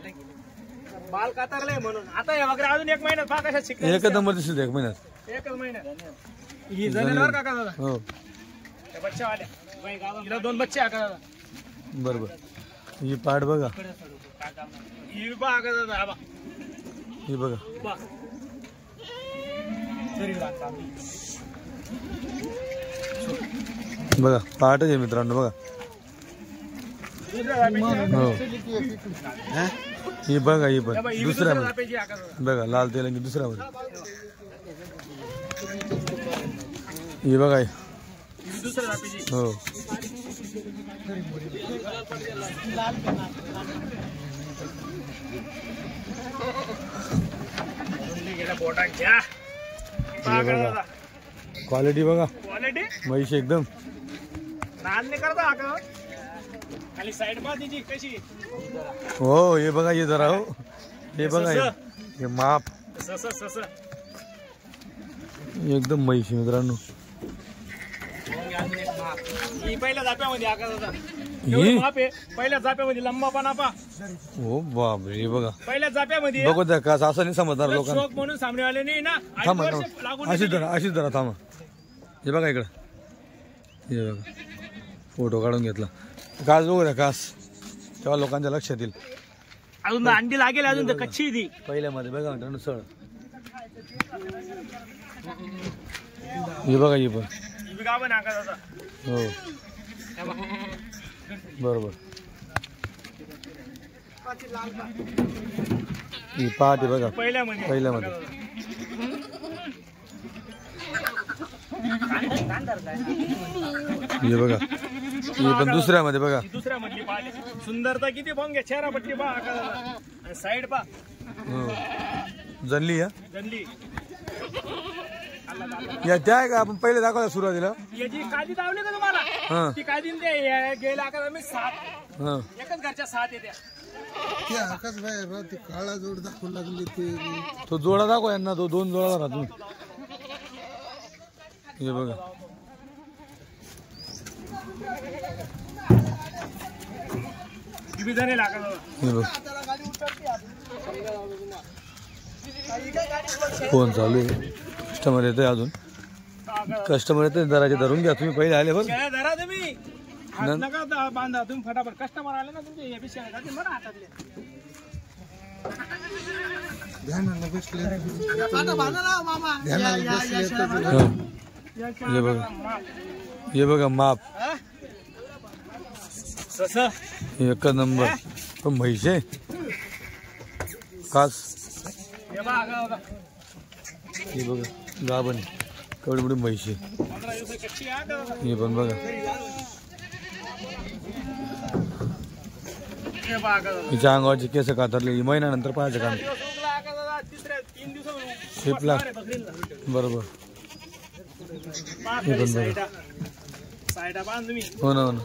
बाल कातरलंय म्हणून आता हे बकरा अजून 1 महिन्यात पहा कशा शिकले. एक नंबर दिसत एक महिन्यात 1 महिन्यात ही जणेवर का दादा हो त्या बच्चा वाल्या हिला 2 बच्चे आहे का दादा. बरोबर ही पाठ बघा ही पहा का दादा हा बघ. ही बघा पहा. तरी लागतं. बघा पाठच आहे मित्रांनो बघा हो ही बघा ही पण दुसऱ्या बघा लाल तेलंगी दुसऱ्या मध्ये ही बघा हो क्वालिटी बघा क्वालिटी म्हैस एकदम नाल नाही करता का खाली साइड मा तिची कशी. हो हे बघा हे जरा हो हे बघा हे माप सस सस एकदम म्हैशी मित्रांनो ही पहिल्या जाप्यामध्ये आका दादा ही माप आहे. पहिल्या जाप्यामध्ये लंबापणा पा. हो बापरे हे बघा पहिल्या जाप्यामध्ये बघू द्या का असं नाही समजणार लोकांना शोक म्हणून सामनेवाले नाही ना. 8 थांबा वर्ष थांबा लागून अशीच धरा थांबा हे बघा इकडं हे बघा फोटो काढून घेतला कास बघू द्या कास तेव्हा लोकांच्या लक्षात येईल. अजून अंडी लागेल अजून तर कच्ची ती पहिल्यामध्ये बघा मित्रांनो सळ हे बघा हे पण ही गाव नाका दादा. हो बरोबर ही पहाटे बघा पहिल्यामध्ये पहिल्यामध्ये हे बघा हे पण दुसऱ्यामध्ये बघा दुसऱ्या मधली पाहिजे सुंदरता किती पाहून घ्या चेहरा पट्टी पहा साईड पहा जनली या जनली या त्या आहे का आपण पहिले दाखवला सुरुवातीला याची काळजी दावली का तुम्हाला ती काळजी गेला का मी 7 एकच घरच्या 7 येत्या ते आकाश बाहेर ते काळा जोड दाखवू लागले ते तो जोडा दाखव यांना तो 2 जोडा राहतो हे बघा विधाने लागत हे बघ फोन चालू आहे कस्टमर येतोय अजून कस्टमर येतोय दराचे धरून घ्या तुम्ही पहिले आले बरं धरा तुम्ही हात नका बांधा तुम्ही फटाफट कस्टमर आले ना तुमचे हे पिशा मला हातातले ध्यानाला बसले हे बघा माप एक नंबर तो म्हैस आहे खास हे बघा गाभण केवढी मोठी म्हैस आहे हे पण बघा हिच्या अंगावरचे केस कातरले महिन्यानंतर पाहायचं काम शिपला बरोबर हे पण बघा हो ना हो ना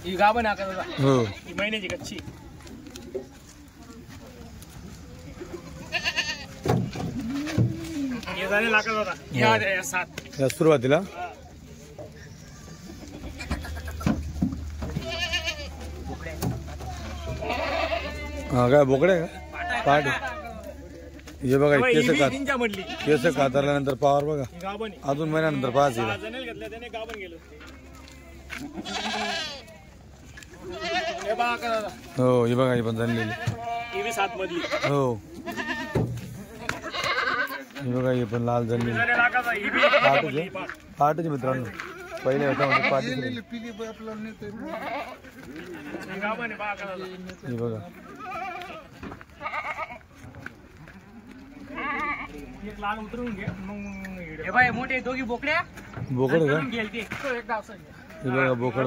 ही गाभण आहे का हो ही महिन्याची कच्ची हे झाले लागत होता या 7 या सुरुवातीला हा काय बोकडे का पाठ हे बघा केस कातरल्यानंतर पावर बघा अजून महिन्यानंतर पाहायचं हो हे बघा हे पण झालेली हो हे बघा हे पण लाल झालेली पाठच मित्रांनो पहिले होता म्हणजे पाठ हे बघा मोठे दोघी बोकड्या बोकड का हे बघा बोकड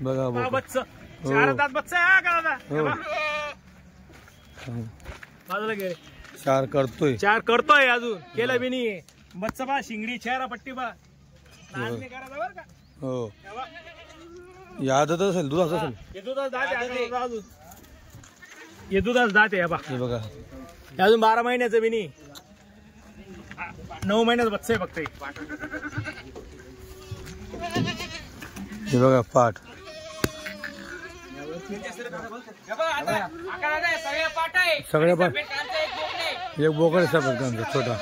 बघा बोकड बाजूला गे चार करतोय अजून केलं बी नाही बच्चा बा शिंगडी चेहरा पट्टी बा हो यादच असेल दुधाच असेल हे दुधाच दात आहे बा हे बघा अजून 12 महिन्याचं बी नाही 9 महिन्याचं बच्चा आहे फक्त हे बघा पाठ सगळ्या पाठ एक बोकड सापडतो आमचा छोटा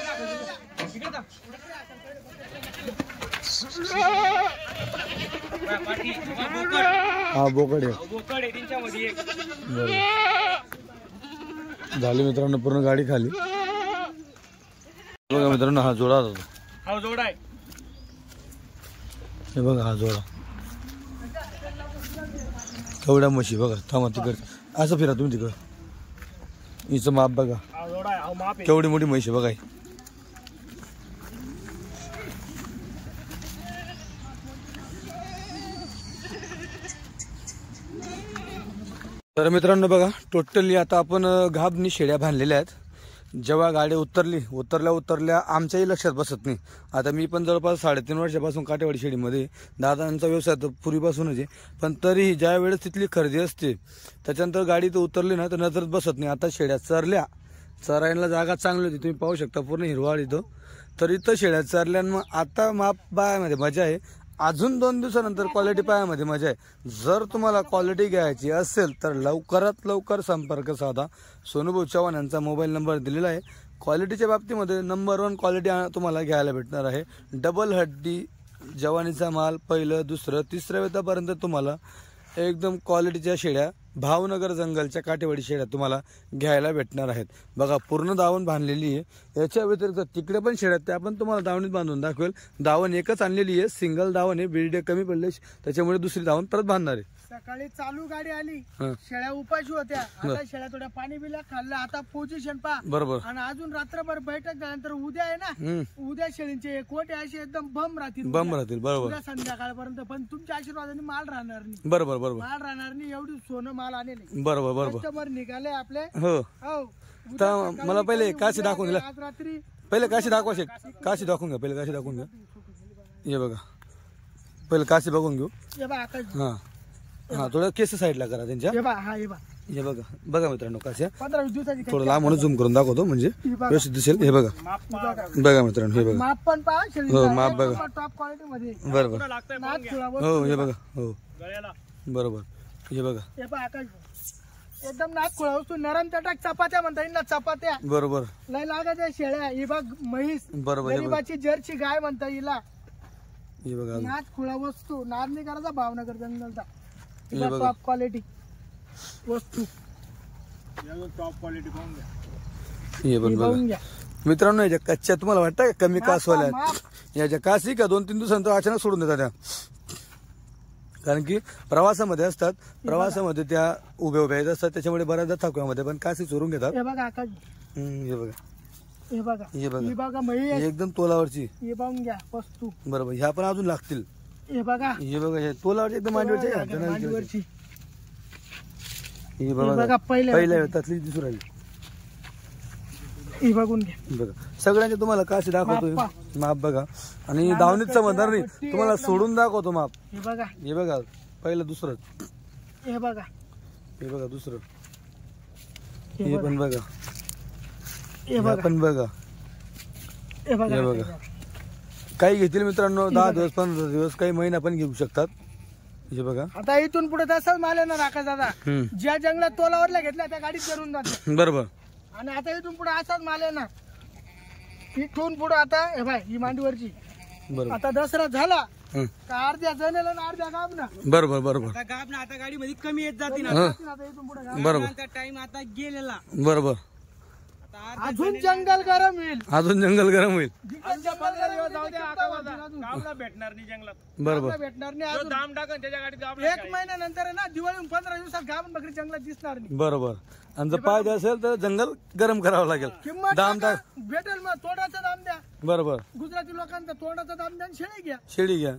हा बोकड आहे झाली मित्रांनो पूर्ण गाडी खाली बघा मित्रांनो हा जोडा होता हे बघा हा जोडा केवढ्या म्हशी बघा थांबा तिकडे असं फिरा तुम्ही तिकडं हिचं माप बघा केवढी मोठी म्हशी बघा तर मित्रांनो बघा टोटली आता आपण गाभणी शेळ्या बांधलेल्या आहेत जेव्हा गाडी उतरल्या आमच्याही लक्षात बसत नाही आता मी पण जवळपास 3.5 वर्षापासून काटेवाडी शेळीमध्ये दादांचा व्यवसाय तर पूर्वीपासूनच आहे पण तरीही ज्या वेळेस तिथली खरेदी असते त्याच्यानंतर गाडी तर उतरली ना तर नजरच बसत नाही आता शेळ्या चरायला जागा चांगली होती तुम्ही पाहू शकता पूर्ण हिरवाळ इथं तर इथं शेळ्या चरल्या मग आता माप पायामध्ये मजा आहे अजून 2 दिवसानंतर क्वालिटी पायामध्ये मजा आहे जर तुम्हाला क्वालिटी घ्यायची असेल तर लवकरात लवकर संपर्क साधा सोनूभाऊ चव्हाण यांचा मोबाईल नंबर दिलेला आहे क्वालिटीच्या बाबतीमध्ये नंबर 1 क्वालिटी तुम्हाला घ्यायला भेटणार आहे डबल हड्डी जवानीचा माल पहिलं दुसरं तिसऱ्या वेतापर्यंत तुम्हाला एकदम क्वालिटीच्या शेळ्या भावनगर जंगलच्या काटेवाडी शेळ्या तुम्हाला घ्यायला भेटणार आहेत बघा पूर्ण दावण बांधलेली आहे याच्या व्यतिरिक्त तिकडे पण शेळ्या त्या पण तुम्हाला दावणीत बांधून दाखवेल दावण एकच आणलेली आहे सिंगल दावण आहे बिल्डे कमी पडले त्याच्यामुळे दुसरी दावण परत बांधणार आहे सकाळी चालू गाडी आली, हं. शेळ्या उपाशी होत्या, आता शेळ्या थोड्या पाणी बिल्या खाल्ल्या, आता पोझिशन पहा. बरोबर. आणि अजून रात्रभर बैठक झाल्यानंतर उद्या आहे ना, हम्म. उद्या शेळींचे कोटे असे एकदम बम राहतील, बंब राहतील. बरोबर उद्या संध्याकाळपर्यंत. पण तुमच्या आशीर्वादाने माल राहणार नाही, बरोबर बरोबर माल राहणार नाही, एवढी सोनं माल आलेले बरोबर बरोबर. कस्टमर निघाले आपले. हो हो तर मला पहिले काशी दाखवून दिला. आज रात्री पहिले काशी दाखवा शेठ. काशी दाखवून घ्या, पहिले काशी दाखवून घ्या. हे बघा, पहिले काशी बघून घेऊ. हे बा आकाश, हा हा, थोडं केस साईडला करा त्यांच्या. हे बा, हा हे बा, हे बघा, बघा मित्रांनो काशी. 15-20 दिवसाची थोडं लांब म्हणून झूम करून दाखवतो म्हणजे व्यवस्थित दिसेल. हे बघा बघा मित्रांनो, हे बघा. माप पण पहा हो, माप बघा. टॉप क्वालिटी मध्ये. बरोबर. नाक खुळावर. हो हे बघा. हो बरोबर. हे बघा. हे पहा आकाश, एकदम नाक खुळा वस्तू, नरम चटाक चपात्या म्हणता येईल ना, चपात्या बरोबर लय लागायच्या शेळ्या. ही बघ म्हैस, बरोबर. हे बघा. गरीबाची जर्सी गाय म्हणता येईल. हे बघा. नाच खुळा वस्तू, नाद नाही करायचा भावनगर जंगलचा. हे बघा. टॉप क्वालिटी वस्तू हे पण बघा बघून घ्या. मित्रांनो. याच्या कच्च्या तुम्हाला वाटतं का कमी कासवाल्या माप. याच्या कासी का 2-3 दिवसानंतर अचानक सोडून देतात त्या, कारण की प्रवासामध्ये असतात. प्रवासामध्ये त्या उभ्या उभ्या येत असतात, त्याच्यामुळे बऱ्याचदा थकव्यामध्ये पण कासी चोरून घेतात. हे बघा आकाश, हे बघा. हे बघा, हे बघा. ही बघा म्हैस, ही एकदम तोलावरची. हे बघून घ्या वस्तू. बरोबर. ह्या पण अजून लागतील. हे बघा, हे बघा, हे तोलावरची एकदम मांडीवरची आहे. त्यांना विचारायचं. मांडीवरची. हे हे बघा, बघा पहिल्या पहिल्या त्यातली दिसून राहिली. ही बघून घ्या. बघा सगळ्यांचे तुम्हाला काशी दाखवतो. माप माप बघा. आणि धावणीचं म्हणणार नाही, तुम्हाला सोडून दाखवतो माप. हे बघा, हे बघा, पहिलं दुसरं. हे बघा, हे बघा दुसरं. हे हे बघा, पण बघा. हे हे बघा, पण बघा. हे बघा, हे बघा. काही घेतील मित्रांनो 10 दिवस 15 दिवस, काही महिना पण घेऊ शकतात. हे बघा. आता इथून पुढे तसंच माल येणार आकाश दादा. हम्म. ज्या जंगलात तोलावरला घेतल्या त्या गाडीत करून जाते. बरोबर आणि आता इथून पुढे असाच माल येणार. इथून पुढे आता हे बाय, ही मांडीवरची. बरोबर. आता दसरा झाला हं. का अर्ध्या जणेला आणि अर्ध्या गाबना. बरोबर बरोबर आता गाब ना, आता गाडी मध्ये कमी येत जाते ना. हं. आता इथून पुढे बरोबर टाइम आता गेलेला. बरोबर. आता अजून जंगल गरम होईल. अजून जंगल गरम होईल. गावला भेटणार नाही जंगलात, बरोबर भेटणार नाही अजून. दाम टाकन त्याच्या गाडीत गावला. एक महिन्यानंतर आहे ना, दिवाळी 15 दिवसात गाभण बकरी जंगलात दिसणार नाही. बरोबर. आणि जर पाहिजे असेल तर जंगल गरम करावं लागेल. किंमत दाम टाका, टाक. भेटेल मग. तोडाचा दाम द्या. बरोबर. गुजराती लोकांचा तोडाचा दाम द्या आणि शेळी घ्या. शेळी घ्या.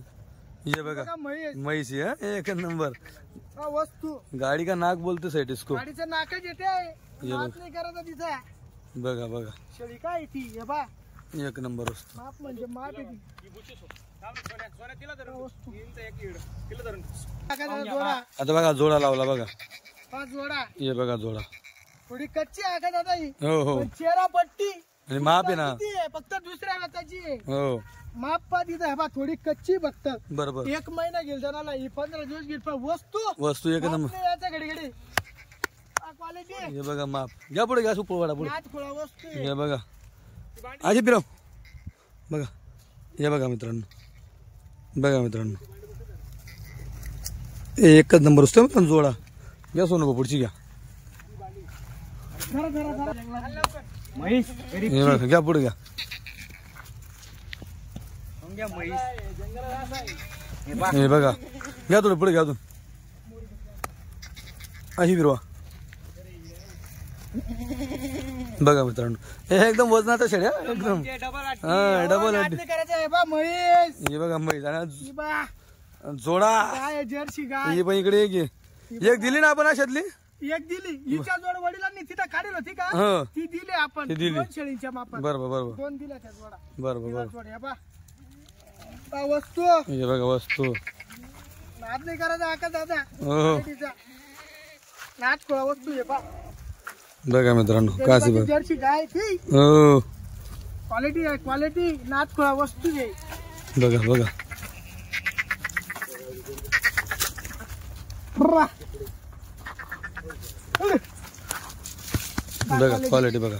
हे बघा बघा म्हैस, म्हैसी. हा एक नंबर. हा वस्तू. गाडी का नाक बोलते साईड इसको. गाडीचं नाकच येते, नाच नाही करायचं तिचा. बघा बघा, शेळी काय ती हे बा, एक नंबर असतो. माप म्हणजे माप येते. वस्तू. टाकायचा जोडा, आता बघा जोडा लावला बघा. 5 जोडा. हे बघा जोडा. थोडी कच्ची आहे का दादा ही? हो हो. पण चेहरा पट्टी आणि माप आहे ना. किती आहे? फक्त दुसऱ्या हाताची आहे. हो माप पा तिथं आहे बा, थोडी कच्ची फक्त. बरोबर. 1 महिना गेल जणाला, ही 15 दिवस गेल. पण वस्तू वस्तू एक नंबर. याचा घडी घडी क्वालिटी हे बघा माप. घ्या पुढे, घ्या सुपर वाडा पुढे. नाच खोळा वस्तू आहे. हे बघा आजी फिरव. बघा हे बघा मित्रांनो, बघा मित्रांनो, एकच नंबर असतो मित्रांनो जोडा. घ्या सोनू पुढची घ्या. जरा जरा जरा म्हैस हे बघा, घ्या पुढे घ्या. हे बघा, घ्या थोडं पुढे घ्या अजून. अशी फिरवा. बघा मित्रांनो, हे एकदम वजनाचा शेड्या एकदम. हा डबल नाच नाही करायचं आहे बा म्हैस. हे बघा म्हैस आणि ही बा जोडा. काय जर्सी गाय. ही पण इकडे एक आहे. एक दिली ना आपण अशातली. एक दिली, हिच्या जोड वडिलांनी तिथं काढेल होती का, हं. ती दिली आपण. ती दिली. 2 शेळींच्या मापात बरोबर बरोबर 2 दिल्या त्या जोडा. बरोबर तिला बरोबर. जोड हे बा, बा वस्तू. हे बघा वस्तू. नाच नाही करायचा आका दादा. हो तिचा नाच खोळा वस्तू हे बा. बघा मित्रांनो काशी बघा. जर्सी गाय ती हो क्वालिटी आहे, क्वालिटी. नाच खोळा वस्तू आहे. बघा बघा. ब्रा. बघा क्वालिटी बघा.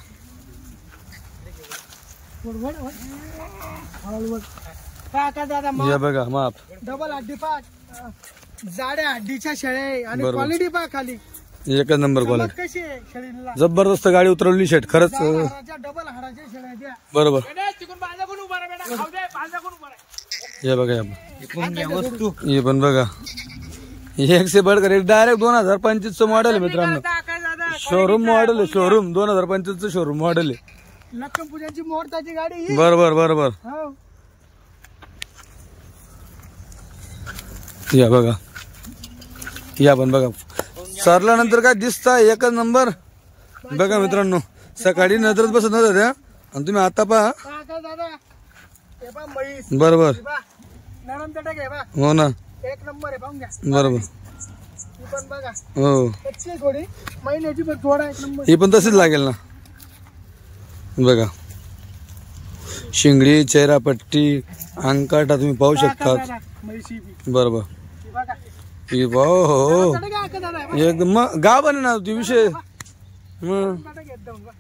वड, वड. हळू वड. पहा का दादा, हे बघा माप. डबल हड्डी पहा, जाड्या हड्डीच्या शेळ्या आहे. आणि बरोबर. क्वालिटी पहा खाली एकच नंबर चमक क्वालिटी. कशी आहे शेळीला. जबरदस्त गाडी उतरवली शेट खरंच. डबल हाडाच्या शेळ्या द्या. बरोबर. तिकडून बाजा कोण उभा रे बेटा, खाऊ दे, बाजा कोण उभा रे. हे बघा हे पण बघा. एक से बढ़कर एक डायरेक्ट 2025 मॉडेल आहे मित्रांनो. शोरूम मॉडेल आहे, शोरूम 2025 शोरूम मॉडेल आहे. लक्ष्मी पूजनची मुहूर्ताची गाडी ही. बरोबर बरोबर. हो. या बघा, या पण बघा सरल्यानंतर काय दिसतं एकच नंबर. बघा मित्रांनो, सकाळी नजरच बसत नव्हत्या त्या आणि तुम्ही आता पहा. काय दादा, हे पहा म्हैस. बरोबर. नरम चटक आहे बा. हो ना, एक नंबर आहे, पाहून घ्या. बरोबर. ही पण बघा, हो, कच्ची आहे थोडी, महिन्याची पण थोडा एक नंबर. ही पण तशीच लागेल ना. बघा शिंगडी, चेहरापट्टी, अंकाटा तुम्ही पाहू शकता. म्हैशी बी. बरोबर. ही बघा. ही हो चटक आहे का दादा? एकदम गाव बने ना ती विषय. मग चटक आहे एकदम बा.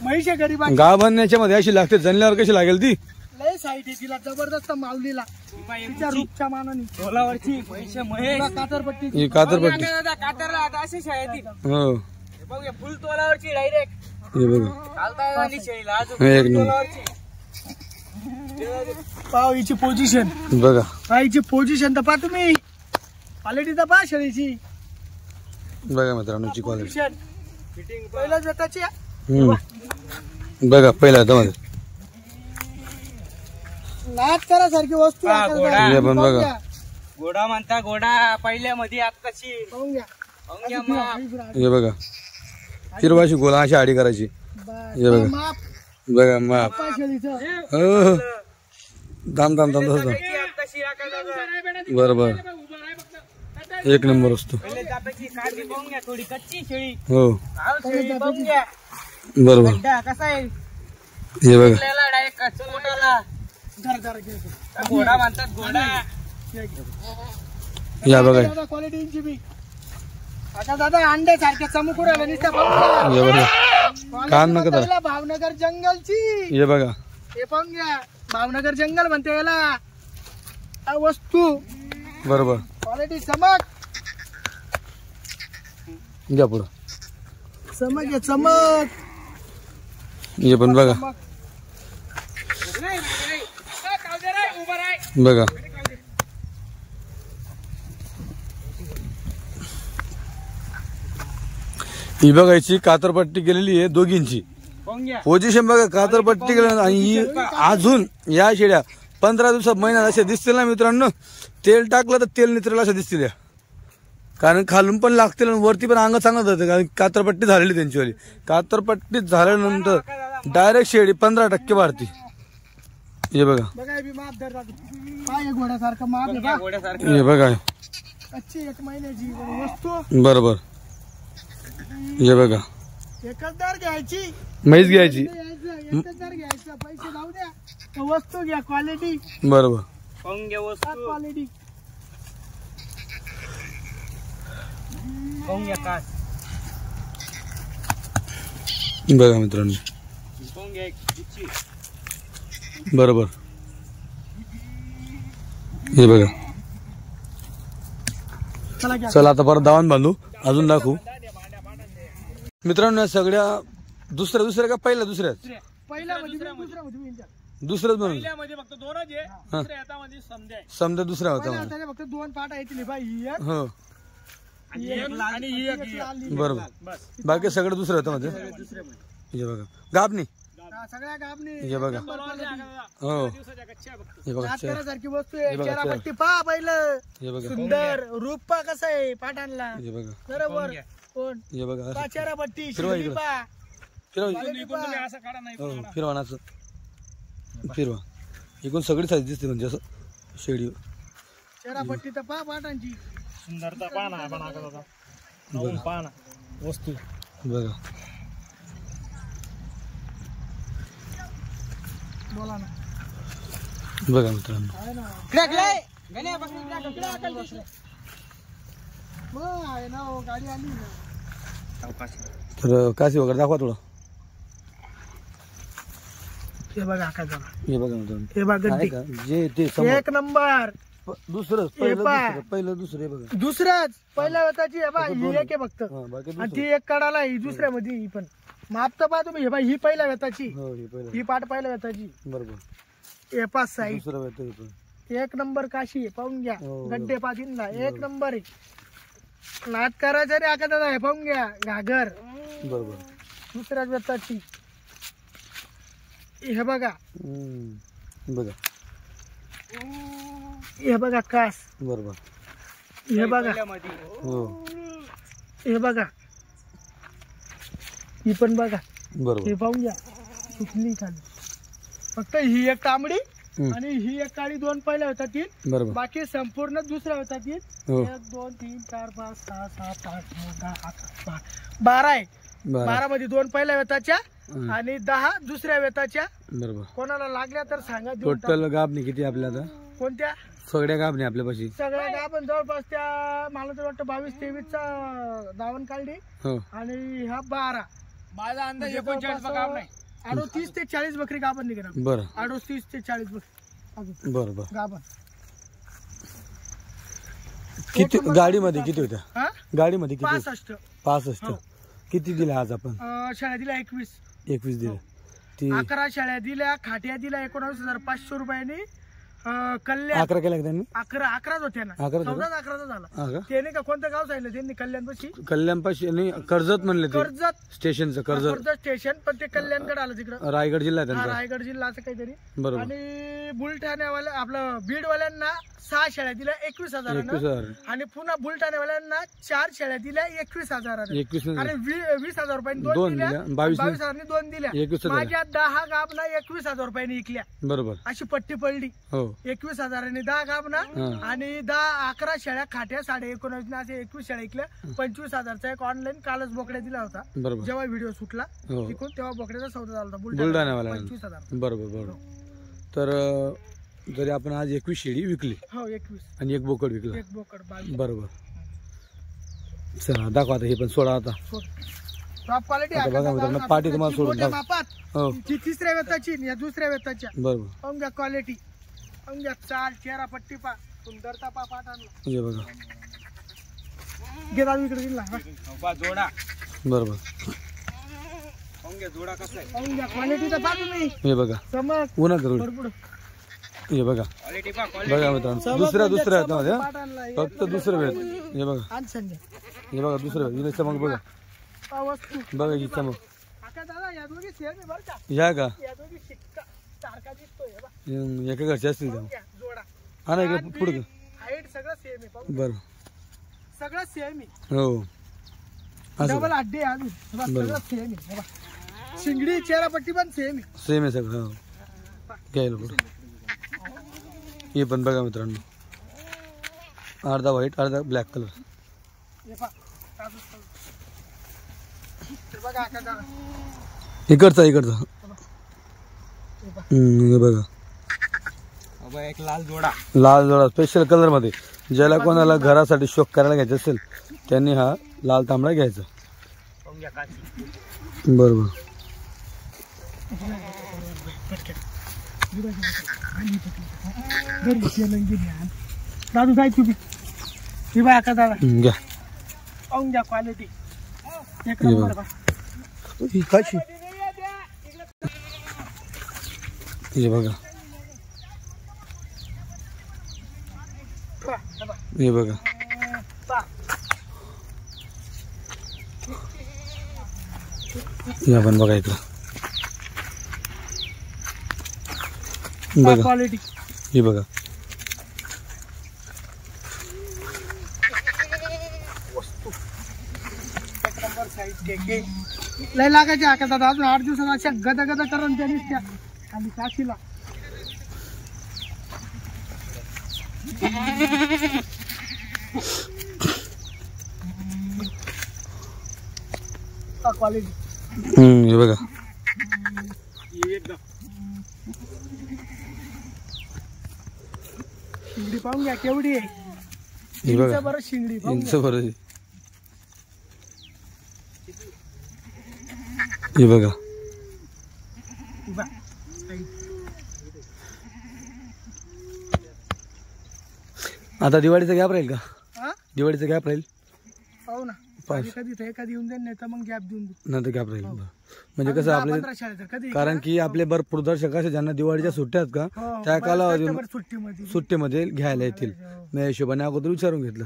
म्हैस आहे गरीब. गाव बनण्याच्या मध्ये अशी लागते, जणल्यावर कशी लागेल ती. लय साईट आहे तिला, जबरदस्त माऊलीला तिच्या रूपच्या मानाने. ढोलावरची म्हैस म्हैस कातरपट्टी. ही कातरपट्टी. कातरला आता अशी शाळेत हो, बघूया फुल तोलावरची डायरेक्ट हे बघा चालता आली शेळीला अजून एक नंबर. तोलावरची. पाव हिची पोझिशन, बघा. हिची पोझिशन तर पहा तुम्ही, क्वालिटी तर पहा शेळीची. बघा मित्रांनो ची क्वालिटी. पोझिशन फिटिंग पहिल्या जताची. बघा पहिला आता मध्ये नाच करासारखी वस्तू आहे. हा, घोडा. हे पण बघा. घोडा म्हणता घोडा पहिल्या मध्ये आत्ताची पाहून घ्या. अंग्या माप. हे बघा हिरवाशी गोला अशी आडी करायची. हे बघा. माप बघा माप. पहा शेळीचं. हो, थांब थांब थांब तसं. आत्ताची राखा दादा. बरोबर, एक नंबर असतो. पहिले जाताची काढली पाहून घ्या, थोडी कच्ची शेळी. हो, आव शेळी पाहून घ्या. बरोबर. गड्डा कसा आहे हे बघा. आपल्याला डायरेक्ट पोटाला. जरा जरा घे. घोडा म्हणतात घोडा. या बघा. दादा क्वालिटीची बी. आता दादा अंडे सारखे चमकू राहिले नुसत्या पाहून हे बघा. घ्या. कान नका दादा. पहिला भावनगर जंगलची. हे बघा. हे पाहून घ्या, भावनगर जंगल म्हणते याला. हा वस्तू बरोबर. क्वालिटी चमक. घ्या पुढं. चमक आहे चमक. हे पण बघा. बघा ही बघायची कातरपट्टी केलेली आहे दोघींची. पोझिशन बघा, कातरपट्टी केली आणि ही अजून या शेड्या 15 दिवसात महिन्यात अशा दिसतील ना मित्रांनो. तेल टाकलं तर तेल नित्रेल अशा दिसतील या. कारण खालून पण लागतील आणि वरती पण अंग चांगलं जातं, कारण कातरपट्टी झालेली त्यांचीवाली. कातरपट्टी झाल्यानंतर डायरेक्ट शेडी 15% वाढती. हे बघा. बघा बी माप धर पाय घोड्यासारखं माप आहे बा. घोड्यासारखं. हे बघा कच्ची एक महिन्याची वस्तू. बरोबर. हे बघा एकच दर घ्यायची. म्हैस घ्यायची. एकच दर घ्यायचं, पैसे जाऊ द्या, तर वस्तू घ्या क्वालिटी. बरोबर. पाहून घ्या वस्तू. क्वालिटी. पाहून घ्या कास. बघा मित्रांनो. पाहून घ्या एक गुच्ची. बरोबर. हे बघा. चला घ्या. चला आता परत दावण बांधू, अजून दाखवू मित्रांनो. या सगळ्या दुसऱ्या का पहिल्या दुसऱ्याच? पहिल्या मध्ये दुसऱ्यामध्ये होईल त्या. दुसरंच म्हणून मध्ये फक्त दोनच आहे, दुसऱ्या हातामध्ये समजा आहे. समजा दुसऱ्या होता पहिल्या म्हणून. हाताने फक्त दोन पाट येतील बाई. ही एक, हो ही एक, आणि ही एक लाल ही. बरोबर. बाकी सगळं दुसरं होतं मध्ये. हे बघा गाबनी. हा, सगळ्या गाबने. हे बघा. हो दिवसाच्या कच्च्या बघतो. हे बघा. हात करासारखी वस्तू आहे. हे बघा, चेहरापट्टी पहा पहिलं. हे बघा. सुंदर रूप पहा कसं आहे पाटांना. हे बघा. बरोबर. कोण हे बघा. पहा चेहरापट्टी. फिरवा शिंगडी इकडं. पहा. फिरवा क्वालिटी पहा. असं काढा नाही. हो फिरवा नाच. फिरवा. इकडून सगळी साईज दिसते म्हणजे असं शेडी. चेहरापट्टी तर पहा पाटांची. सुंदरता पाना आपण आगत होता. जाऊन पाना वस्तू. बघा. बोला ना. बघा मित्रांनो. आहे ना. टाकलंय. गण्या बघ इकडे. मग आहे ना हो, गाडी आली ना. तर काशी वगैरे दाखवा थोडं. हे बघा काय झालं. हे बघा मित्रांनो. हे बघा आहे गड्डी. का जे ते समोर एक नंबर. दुसरं हे पहा. पहिलं दुसरं हे बघा. दुसरंच पहिल्या वेताची आहे बा. ही एक आहे फक्त. हा बाकी आणि दुसरं. ती एक कडाला ही दुसऱ्यामध्ये. ही पण माप तर पहा तुम्ही. हे बा ही पहिल्या वेताची. हो हे पहिलं. ही पाट पहिल्या वेताची. बरोबर. हे पाच साईड. दुसरं होतं हे पण. एक नंबर काशी आहे, पाहून घ्या. हो, गड्डे पाठींना एक नंबर आहे. नाद करायचं रे आका दादा. हे पाहून घ्या घागर बरोबर. दुसऱ्या व्यताची. हे बघा बघा. हे बघा कास. बरोबर. हे बघा. हो हे बघा. ही पण बघा. बरोबर. हे पाहून घ्या सुकली खाली. फक्त ही एक तांबडी आणि ही एक काळी, 2 पहिल्या होतात तीन. बरोबर. बाकी संपूर्ण दुसऱ्या होतात तीन. हो. 1 2 3 4 5 6 7 8 9 10 11 12 आहे. 12 मध्ये 2 पहिल्या वेताच्या आणि 10 दुसऱ्या वेताच्या. बरोबर. कोणाला लागल्या तर सांगा. देऊन टाकू. टोटल गाभणी किती आपल्या आता? कोणत्या सगळ्या गाभणी आपल्यापाशी? सगळ्या गाभण जवळपास त्या मला तर वाटतं 22-23 चा दावण काढली. हो. आणि हा 12. माझा अंदाज 39 गाव नाही. 38 ते 40 बकरी गाभण निघणार. बरं. 38 ते 40 बकरी बरोबर. गाभण. किती गाडीमध्ये किती होत्या? हा गाडीमध्ये किती? 65. 65. हो. किती दिल्या आज आपण? शाळा दिल्या 21. 21 दिल्या. ती 11 शाळ्या दिल्या. खाट्या दिल्या 19,500 रुपयांनी. कल्याण 11 केल्या का त्यांनी? 11 होत्या ना. 11 14-11 झाला. हा का? त्याने का कोणतं गाव सांगितलं त्यांनी? कल्याणपाशी. कल्याणपाशी नाही, कर्जत म्हणले ते. कर्जत स्टेशनचं कर्जत स्टेशन. पण ते कल्याणकडे आलं तिकडं. रायगड जिल्हा आहे हा, त्यांचा. रायगड जिल्हा असं काहीतरी. बरोबर. आणि बुलढाण्यावाल्या आपलं बीडवाल्यांना 6 शाळ्या दिल्या 21,000. 21,000. आणि पुन्हा बुलढाण्यावाल्यांना 4 शाळ्या दिल्या 21,000. 21 आणि 20,000 रुपयांनी दोन 2 दिल्या. दिल्या. 22,000 22,000 2 दिल्या. 21,000. माझ्या 10 गाभना 21,000 रुपयांनी विकल्या. बरोबर. अशी पट्टी पडली. हो. 21,000 10 गाभना. आणि 11 शाळ्या खाट्या 19.5 असे 21 शाळ्या विकल्या. 25,000चा एक ऑनलाईन कालच बोकड्या दिला होता. बरोबर. जेव्हा व्हिडिओ सुटला हो. तिकून तेव्हा बोकड्याचा सौदा झाला होता बुलढाण्यावाला. 25,000. बरोबर बरोबर. तर जरी आपण आज 21 शेळी विकली हो 21. आणि एक बोकड विकला. एक बोकड बरोबर. चला दाखवा आता. हे पण सोडा आता. Top quality. आता बघा मित्रांनो, पाठी तुम्हाला सोडून टाक. मापात. हो. ती 3ऱ्या वेताची या 2ऱ्या वेताच्या. बरोबर. पाहून घ्या क्वालिटी. पाहून घ्या चाल चेहरा पट्टी पा सुंदरता पा पाठ आणला. हे बघा. गेला इकडे दिला. जोडा बरोबर. जोडा कसा आहे? पाहून घ्या क्वालिटीचा पा तुम्ही. हे बघा. चमक उन्हा करू. भरपूर. हे बघा. क्वालिटी पा बघा मित्रांनो, दुसऱ्या ह्याच्यामध्ये पाठ आणला. फक्त दुसरं वेळ. हे बघा. आज संजय हे बघा दुसरं वेळ. चमक बघा. वस्तू बघा ही चमक. आका दादा या दोघी सेम आहे बरं का. या का? या दोघी शिक्का सारखा दिसतोय हे बघ. एका घरचे असतील पाहून त्या. घ्या, जोडा. हा ना इकडे पुढे. हाईट सगळं सेम आहे. पाहून बरं. सगळं सेम आहे. हो. असं डबल हड्डी आहे अजून. हे बघ, सगळं सेम आहे. हे बघ. शिंगडी चेहरा पट्टी पण सेम आहे. सेम आहे सगळं. हो. घ्यायला पुढे. हे पण बघा मित्रांनो, अर्धा व्हाईट अर्धा ब्लॅक कलर. हे पहा. हे बघा आका दादा. इकडचा इकडचा. हे बघा. एक लाल जोडा. लाल जोडा स्पेशल कलर मध्ये. ज्याला कोणाला घरासाठी शौक करायला घ्यायचा असेल त्यांनी हा लाल तांबडा घ्यायचा. बरोबर. दादू काय तुम्ही ही बाय आका दादा. घ्या. पाहून घ्या क्वालिटी एक नंबर. ही कशी? हे बघा. हे बघा. हे पण बघा इकडं. बघा क्वालिटी. हे बघा. लय लागायचे आका दादा. अजून 8 दिवसात अशा गदा गदा करून त्या निसत्या आणि काशीला. क्वालिटी. हे बघा. शिंगडी पाहून घ्या केवढी आहे. हे बघा. बरं शिंगडी पाहून घ्या. इंच बरं. हे बघा. बा. आता दिवाळीचा गॅप राहील का? हा? दिवाळीचा गॅप राहील. पाहू ना. कधी तर एखादी येऊन जाईल नाही तर मग गॅप देऊन देऊ. नंतर गॅप राहील. म्हणजे कसं आपले 15 शाळेत कधी. कारण की आपले भरपूर दर्शक असे ज्यांना दिवाळीच्या सुट्ट्या आहेत का हो, त्या कालावधी सुट्टीमध्ये. सुट्टीमध्ये घ्यायला येतील. मी हिशोबाने अगोदर विचारून घेतलं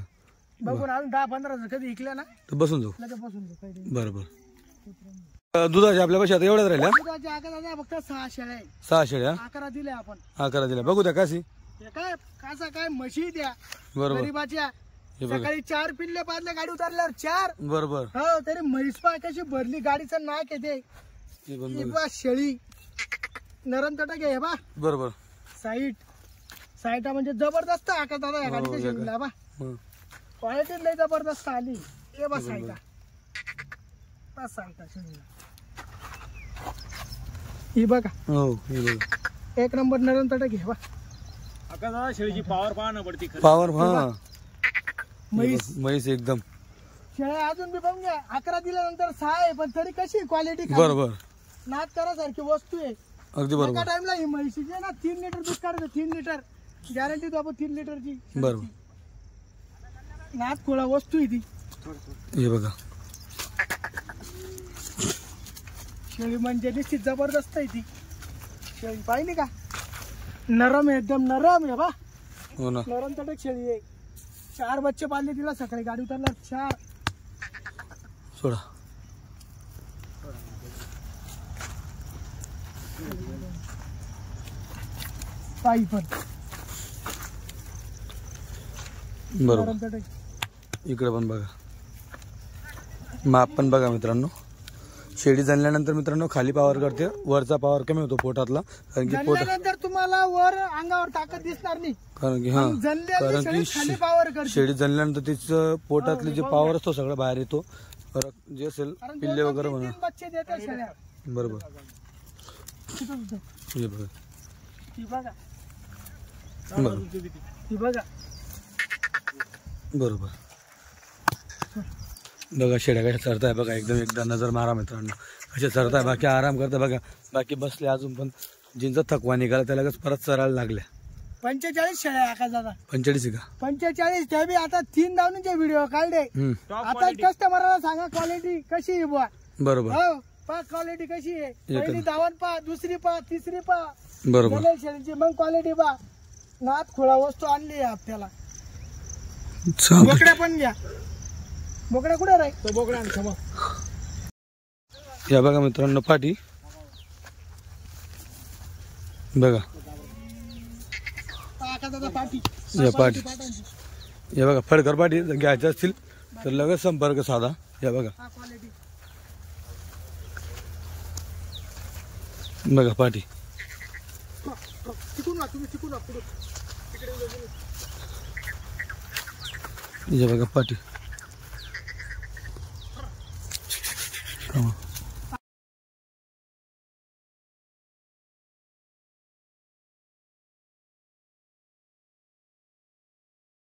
बघून अजून 10-15 कधी इकल्या ना तर बसून जाऊ. लगेच बसून जाऊ, काही नाही. बरोबर. दुधाच्या आपल्या पैसे आता एवढ्याच राहिल्या. दुधाच्या आका दादा फक्त 6 शेळ्या आहे. 6 शेळ्या 11 दिले आपण. 11 दिल्या. बघू द्या काशी. हे काय कासा काय म्हशी द्या बरोबर. गरीबाच्या. हे बघा. सकाळी 4 पिल्ले पाजले गाडी उतरल्यावर 4. बरोबर. हो तरी म्हैस पा कशी भरली गाडीचं नाक येते. हे पण ही बघा. पहा शेळी नरम तटक आहे बा. बरोबर. साईट म्हणजे जबरदस्त आका दादा या गाडीच्या शेळीला बा. हं. क्वालिटी लय जबरदस्त आली. हे बा साईटा बस साईटा शेळीला ही बघा. हो हे बघा. 1 नंबर नरम तटक आहे बा. आका दादा शेळीची पावर पाहणं पडती. पावर. हा म्हैस एकदम. शेळ्या अजून बी बघून घ्या. 11 दिल्यानंतर 6 आहे पण तरी कशी क्वालिटी. बरोबर. नाद करासारखी वस्तू आहे. अगदी एका बरोबर. टाइमला ही म्हैशीची आहे ना 3 लिटर दूध काढतो. 3 लिटर गॅरंटी तो आपण 3 लिटरची. बरोबर. नाद खोळा वस्तू आहे ती. हे बघा. शेळी म्हणजे निश्चित जबरदस्त आहे ती शेळी. पाहिली का नरम आहे एकदम नरम आहे बा. हो ना. नरम तटक शेळी आहे. 4 बच्चे पाळले तिला सकाळी गाडी उतरला 4. सोडा. पायी पण बरोबर. नरम तटक. इकडे पण बघा. माप पण बघा मित्रांनो. शेळी जाणल्यानंतर मित्रांनो खाली पावर करते, वरचा पावर कमी होतो पोटातला. कारण की जणल्यानंतर तुम्हाला वर अंगावर ताकद दिसणार नाही. कारण की हा जणलेली कारण शेळी की खाली पावर करते. शेळी जणल्यानंतर तिचं पोटातले जे पावर असतो सगळं बाहेर येतो. जे असेल कारण पिल्ले वगैरे म्हणा. 2-3 बच्चे देतात शेळ्या. बरोबर. हे बघा. ही बघा. बरोबर. ही बघा. बरोबर. बघा शेळ्या कशा चरताय बघा. एकदम एकदा नजर मारा मित्रांनो कशा चरताय. बाकी आराम करताय बघा. बाकी बसले अजून पण जिंचा थकवा निघाला त्याला परत चरायला लागल्या. 45 शेळ्या आका दादा. 45 का. 45 ते बी आता 3 दावणीचे व्हिडिओ काढले. आता कस्टमरला सांगा क्वालिटी कशी आहे बुवा. बरोबर. हो पा क्वालिटी कशी आहे. पहिली दावण पा, दुसरी पा, तिसरी पा. बरोबर. जणेल शेळीची मग क्वालिटी पा. नाद खोळा वस्तू आणली आहे आपल्याला. बोकड्या पण घ्या. बोकड्या कुठे राहील तो बोकड्या आणतो मग. या बघा मित्रांनो पाटी बघा. आका दादा पाटी. या पाटी. या बघा फडकर पाटी जर घ्यायच्या असतील तर लगेच संपर्क साधा. या बघा. हा क्वालिटी. बघा पाटी. तिकून वा तुम्ही तिकून वा पुढे. या बघा पाटी.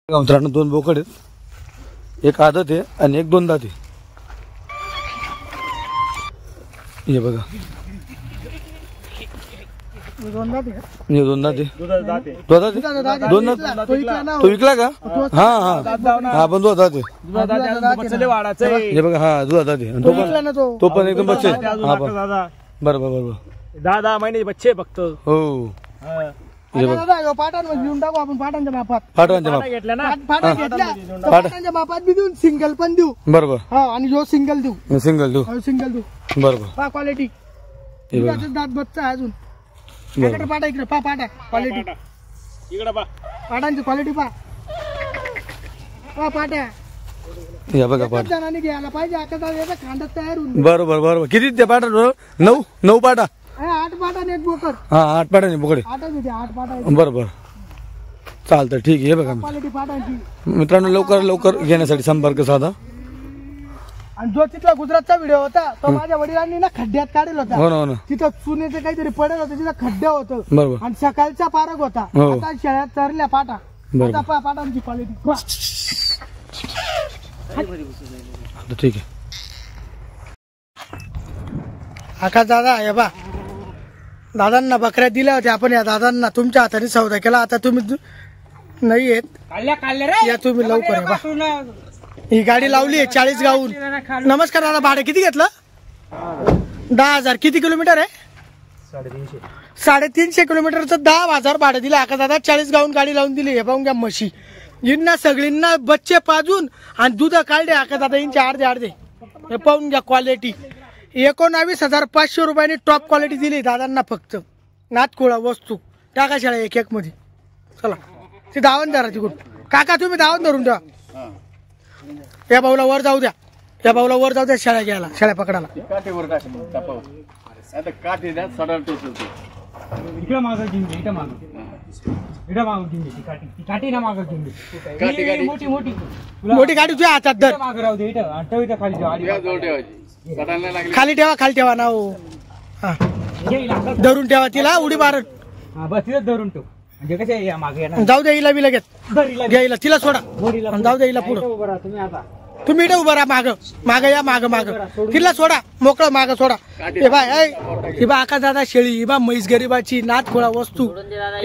मित्रांनो 2 बोकड आहेत. एक आदत आहे आणि एक 2 दात आहे. हे बघा. दोन दात आहे. हे 2 दात आहे. दुधाचं दात आहे. दुधात आहे? दात 2 दात. तो इकला ना. तो विकला का. हा हा पण दुधात आहे. दुधाचं दात आहे, अजून बच्चे लय वाढायचं आहे. हे बघा. हा दुधात आहे. आणि तो विकला ना तो. तो पण एकदम बच्चे. अजून हा आका पण दादा बरोबर बरोबर. 10 महिने बच्चे फक्त. हो. हा. हे बघा. दादा ह्यो पाटांमध्ये देऊन टाकू आपण पाटांच्या मापात. पाठवांच्या पाटा माप. घेतल्या ना. पाटा घेतल्या तर पाटांच्या मापात बी देऊन सिंगल पण देऊ. बरोबर. हा आणि जो सिंगल देऊ. सिंगल देऊ. सिंगल देऊ. बरोबर. पा क्वालिटी. हे बघा. दात बच्चा आहे अजून. बरोबर. इकडे पाटा इकडे पा पाटा क्वालिटी. इकडे पा. पाटांची क्वालिटी पा. पाट्या या बघा पाट. जणांनी घ्यायला पाहिजे. आता जाऊ याचा खांडात तयार होऊन. बरोबर बरोबर. किती त्या पाटा. 9 पाटा. 8 पाटा आणि 1 बोकड. हा 8 पाटा नाही बोकडे. 8 होते 8 पाटा. बरोबर चालतं ठीक आहे. हे बघा क्वालिटी पाटांची. मित्रांनो लवकर घेण्यासाठी संपर्क साधा. आणि जो तिथला गुजरातचा व्हिडिओ होता तो माझ्या वडिलांनी ना खड्ड्यात काढेल होता. हो ना हो ना. तिथं चुनेचं काहीतरी पडेल होतं. तिथं खड्डे होतं. बरोबर. आणि सकाळचा पारक होता. हो. आता शेळ्यात चरल्या पाटा. बरोबर. आता पाटांची क्वालिटी. ठीक आहे. आकाश दादा हे बा दादांना बकऱ्या दिल्या होत्या आपण. या दादांना तुमच्या हाताने सौदा केला. आता तुम्ही नाही येत या तुम्ही लवकर बा. ही गाडी लावली आहे 40 गावून. नमस्कार दादा. भाडं किती घेतलं. 10,000. किती किलोमीटर आहे. 350 किलोमीटरचं 10,000 भाडं दिलं. आकाश दादा 40 गावून गाडी लावून दिली. हे पाहून घ्या म्हशी. यांना सगळींना बच्चे पाजून आणि दूध काढले आका दादा यांचे अर्धे हे पाहून घ्या क्वालिटी 19,500 रुपयांनी टॉप क्वालिटी दिली दादांना फक्त नाथखोळा वस्तू टाका शाळा एक मध्ये चला ते धावण धरा तिकडून काका तुम्ही धावण धरून द्या या भाऊला वर जाऊ द्या शाळा घ्यायला शाळा पकडायला काठीवर टाकू आता काठी द्या सरळ टोचल इकडे मागं घेऊन घे, इकडे मागं घेऊन घे ती काठी ना मागं घेऊन घे. काठी. मोठी गाडी तुझ्या हातात धर इकडे मागं राहू दे इथं आणि ठेव इथं खाली ठेव. आडी या जवळ ठेवायची सडायला लागली खाली ठेवा ना हो हा येईल आता. धरून ठेवा तिला उडी मारत हा, बस तिथं धरून ठेव म्हणजे कसे या मागे येणार जाऊ द्या हिला बी लगेच घरीला घ्या हिला तिला सोडा घरीला आणि जाऊ द्या हिला पुढं उभं राहा तुम्ही आता. तुम्ही इथे उभं राहा माग या माग तिला सोडा मोकळं माग सोडा हे बा आका दादा शेळी ही बा म्हैस गरीबाची नाथखोळा वस्तू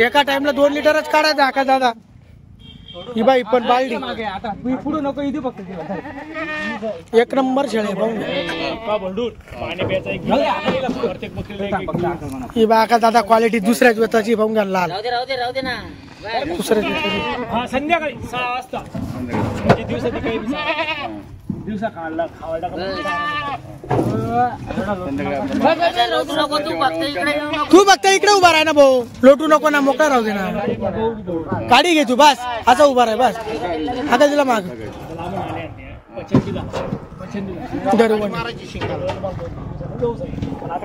एका टाइमला 2 लिटरच काढायचा आका दादा ही बाई पण बालडी मागे आता तुम्ही पुढे नको इथे फक्त तिला. एक नंबर शेळी पाहून ही बा आका दादा क्वालिटी दुसऱ्याच वेताची पाहून घ्या लाल राहू दे ना दुसऱ्याच वेताची हा संध्याकाळी 6 वाजता म्हणजे दिवसाची काही दिवसा खायला तू फक्त इकडे उभा राह ना भाऊ लोटू नको ना मोकळा राहू दे ना गाडी घे तू बस असा उभा राह बस आता तिला माग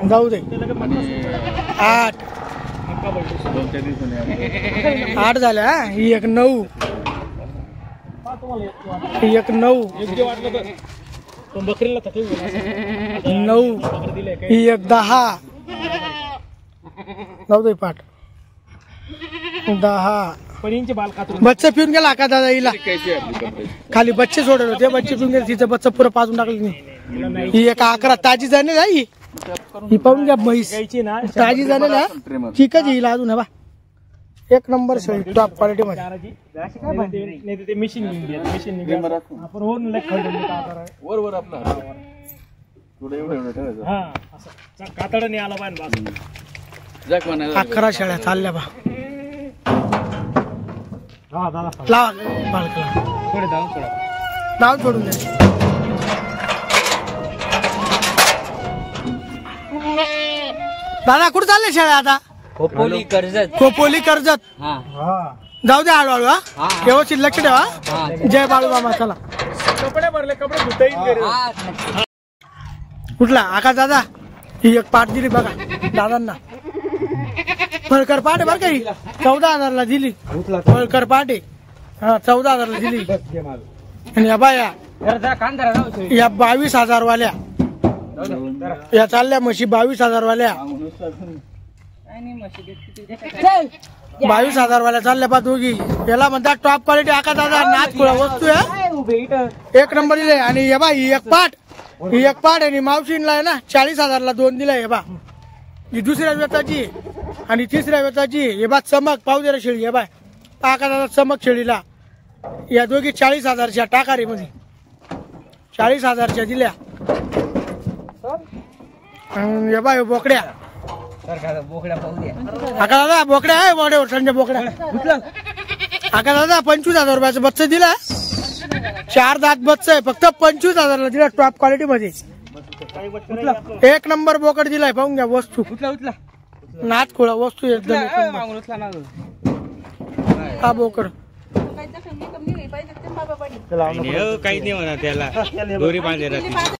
जाऊ दे 8 झाल्या ही एक 9 ही एक 9 बकरीला 9 ही एक 10 जाऊ दे पाठ 10 पणींचे बाल कातरून बच्चे पिऊन गेला का दादा हिला कैसे आपली कपडे खाली बच्चे सोडले होते बच्चे पिऊन गेले तिचं बच्चा पुरं पाजून टाकलं नाही ही एक 11 ताजी जाणे नाही ही पाहून घ्या म्हैस घ्यायची ना ताजी जाणे ना ठीकच हिला अजून बा एक नंबर शेळी टॉप क्वालिटी मध्ये नाही ते मशीन मशीन आपण वरून वर आपला थोडं एवढं ठेवायचं हा असं कातडं नाही आला पाहिजे बस. जाक म्हणायला 11 शेळ्या चालल्या बा हा दादा लावा बालकाला थोडे जाऊन सोडा. लावून सोडून दे दादा कुठं चालले शेळ्या आता खोपोली कर्जत हा जाऊ दे हळूहळू हा व्यवस्थित लक्ष ठेवा जय बाळूमामा चला कपडे भरले कपडे धुता येईल घरी. कुठला आका दादा ही एक पाठ दिली बघा दादांना फळकर पाठ आहे बरं का ही 14,000 ला दिली फळकर पाठ आहे हा 14,000 ला दिली आणि या बाया या 22,000 वाल्या या चालल्या म्हशी 22,000 वाल्या 22,000 वाल्या चालल्या पा दोघी याला म्हणतात टॉप क्वालिटी आका दादा नाथखोळा वस्तू आहे एक नंबर दिले आणि हे बा ही एक पाठ आणि मावशीनला आहे ना 40,000 ला 2 दिलाय हे बा ही दुसऱ्या वेताची आणि तिसऱ्या वेताची हे बा चमक पाहू दे रे शेळी हे बाय आका दादा चमक शेळीला या दोघी 40,000च्या टाकारे मध्ये 40,000च्या दिल्या आणि हे बाय बोकड्या आका दादा बोकड्या आहे मोठ्यावर संजय बोकड्या आका दादा 25,000 रुपयाचं बच्चं दिला 4 दात बच्चं आहे फक्त 25,000 ला दिला टॉप क्वालिटी मध्ये एक नंबर बोकड दिलाय पाहून घ्या वस्तू नाथखोळा वस्तू एकदम हा बोकड काहीच नाही म्हणा त्याला दोरी बांधले राहते.